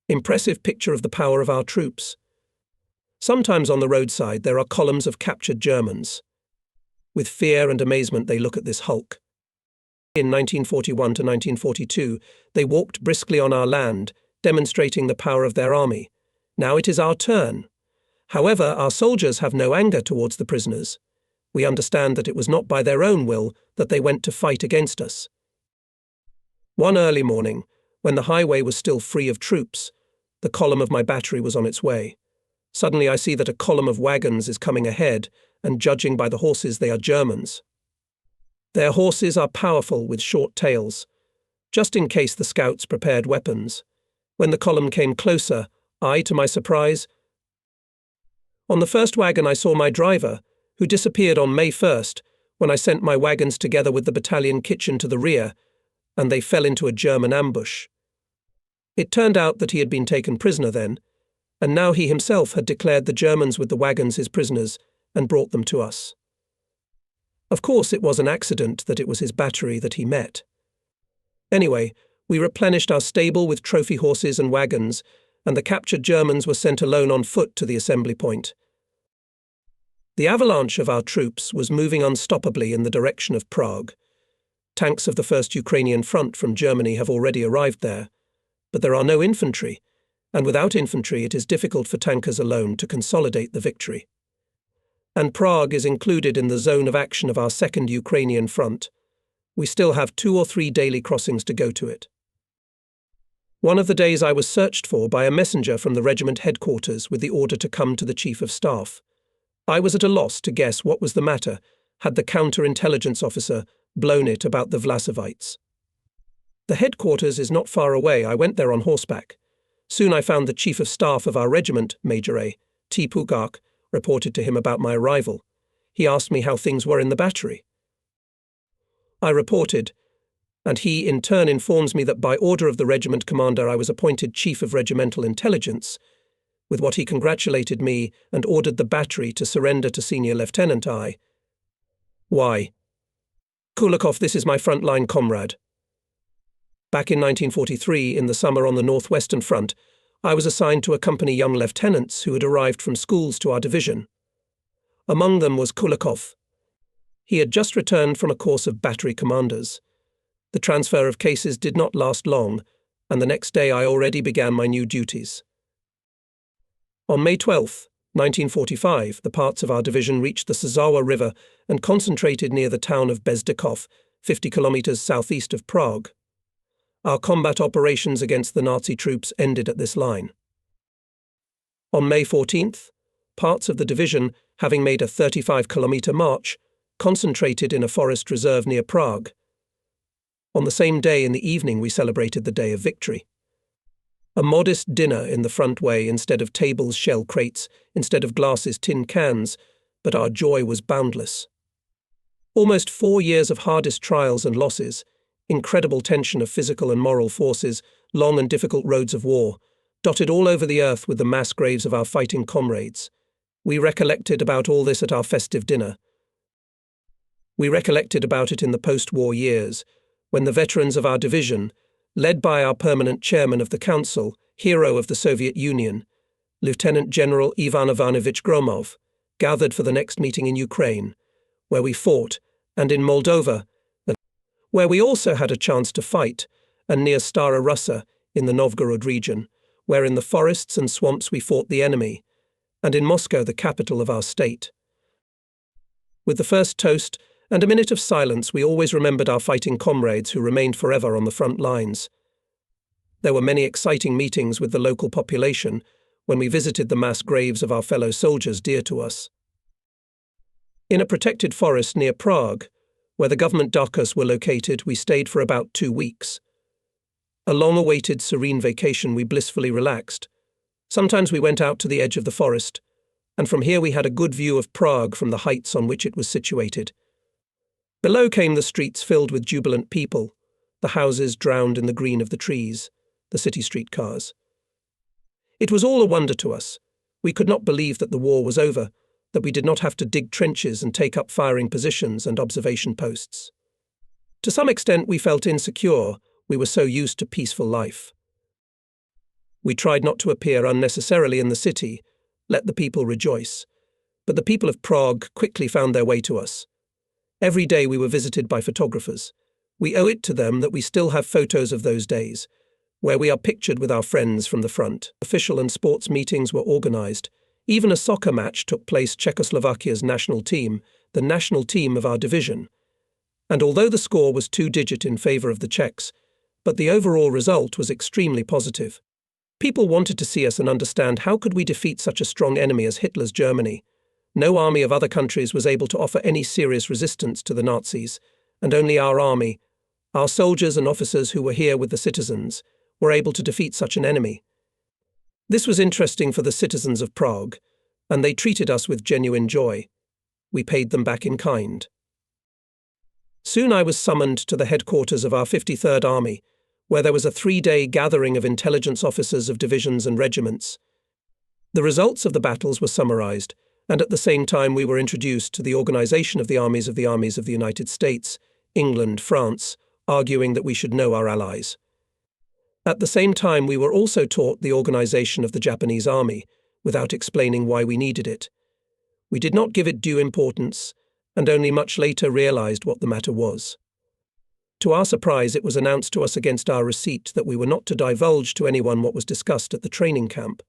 S1: Impressive picture of the power of our troops. Sometimes on the roadside there are columns of captured Germans. With fear and amazement they look at this hulk. In 1941 to 1942, they walked briskly on our land, demonstrating the power of their army. Now it is our turn. However, our soldiers have no anger towards the prisoners. We understand that it was not by their own will that they went to fight against us. One early morning, when the highway was still free of troops, the column of my battery was on its way. Suddenly I see that a column of wagons is coming ahead, and judging by the horses they are Germans. Their horses are powerful with short tails, just in case the scouts prepared weapons. When the column came closer, I, to my surprise, on the first wagon I saw my driver, who disappeared on May 1st, when I sent my wagons together with the battalion kitchen to the rear, and they fell into a German ambush. It turned out that he had been taken prisoner then, and now he himself had declared the Germans with the wagons his prisoners and brought them to us. Of course it was an accident that it was his battery that he met. Anyway, we replenished our stable with trophy horses and wagons, and the captured Germans were sent alone on foot to the assembly point. The avalanche of our troops was moving unstoppably in the direction of Prague. Tanks of the First Ukrainian Front from Germany have already arrived there, but there are no infantry, and without infantry it is difficult for tankers alone to consolidate the victory. And Prague is included in the zone of action of our Second Ukrainian Front. We still have 2 or 3 daily crossings to go to it. One of the days I was searched for by a messenger from the regiment headquarters with the order to come to the Chief of Staff. I was at a loss to guess what was the matter, had the counterintelligence officer blown it about the Vlasovites. The headquarters is not far away. I went there on horseback. Soon I found the Chief of Staff of our regiment, Major A. T. Pugak, reported to him about my arrival. He asked me how things were in the battery. I reported, and he in turn informs me that by order of the regiment commander I was appointed Chief of Regimental Intelligence, with what he congratulated me and ordered the battery to surrender to Senior Lieutenant I. Why? Kulikov, this is my frontline comrade. Back in 1943, in the summer on the Northwestern Front, I was assigned to accompany young lieutenants who had arrived from schools to our division. Among them was Kulikov. He had just returned from a course of battery commanders. The transfer of cases did not last long, and the next day I already began my new duties. On May 12, 1945, the parts of our division reached the Sazawa River and concentrated near the town of Bezdikov, 50 kilometers southeast of Prague. Our combat operations against the Nazi troops ended at this line. On May 14th, parts of the division, having made a 35-kilometer march, concentrated in a forest reserve near Prague. On the same day in the evening we celebrated the Day of Victory. A modest dinner in the front way, instead of tables, shell crates, instead of glasses, tin cans, but our joy was boundless. Almost 4 years of hardest trials and losses, incredible tension of physical and moral forces, long and difficult roads of war, dotted all over the earth with the mass graves of our fighting comrades. We recollected about all this at our festive dinner. We recollected about it in the post-war years, when the veterans of our division, led by our permanent chairman of the council, hero of the Soviet Union, Lieutenant General Ivan Ivanovich Gromov, gathered for the next meeting in Ukraine, where we fought, and in Moldova, where we also had a chance to fight, and near Stara Russa in the Novgorod region, where in the forests and swamps we fought the enemy, and in Moscow, the capital of our state. With the first toast and a minute of silence, we always remembered our fighting comrades who remained forever on the front lines. There were many exciting meetings with the local population when we visited the mass graves of our fellow soldiers dear to us. In a protected forest near Prague, where the government docks were located, we stayed for about 2 weeks. A long-awaited serene vacation, we blissfully relaxed. Sometimes we went out to the edge of the forest, and from here we had a good view of Prague from the heights on which it was situated. Below came the streets filled with jubilant people, the houses drowned in the green of the trees, the city streetcars. It was all a wonder to us. We could not believe that the war was over, that we did not have to dig trenches and take up firing positions and observation posts. To some extent we felt insecure, we were so used to peaceful life. We tried not to appear unnecessarily in the city, let the people rejoice. But the people of Prague quickly found their way to us. Every day we were visited by photographers. We owe it to them that we still have photos of those days, where we are pictured with our friends from the front. Official and sports meetings were organized. Even a soccer match took place. Czechoslovakia's national team, the national team of our division. And although the score was 2-digit in favor of the Czechs, but the overall result was extremely positive. People wanted to see us and understand how could we defeat such a strong enemy as Hitler's Germany. No army of other countries was able to offer any serious resistance to the Nazis, and only our army, our soldiers and officers who were here with the citizens, were able to defeat such an enemy. This was interesting for the citizens of Prague, and they treated us with genuine joy. We paid them back in kind. Soon I was summoned to the headquarters of our 53rd Army, where there was a 3-day gathering of intelligence officers of divisions and regiments. The results of the battles were summarized, and at the same time we were introduced to the organization of the armies of the United States, England, France, arguing that we should know our allies. At the same time we were also taught the organization of the Japanese army, without explaining why we needed it. We did not give it due importance, and only much later realized what the matter was. To our surprise, it was announced to us against our receipt that we were not to divulge to anyone what was discussed at the training camp.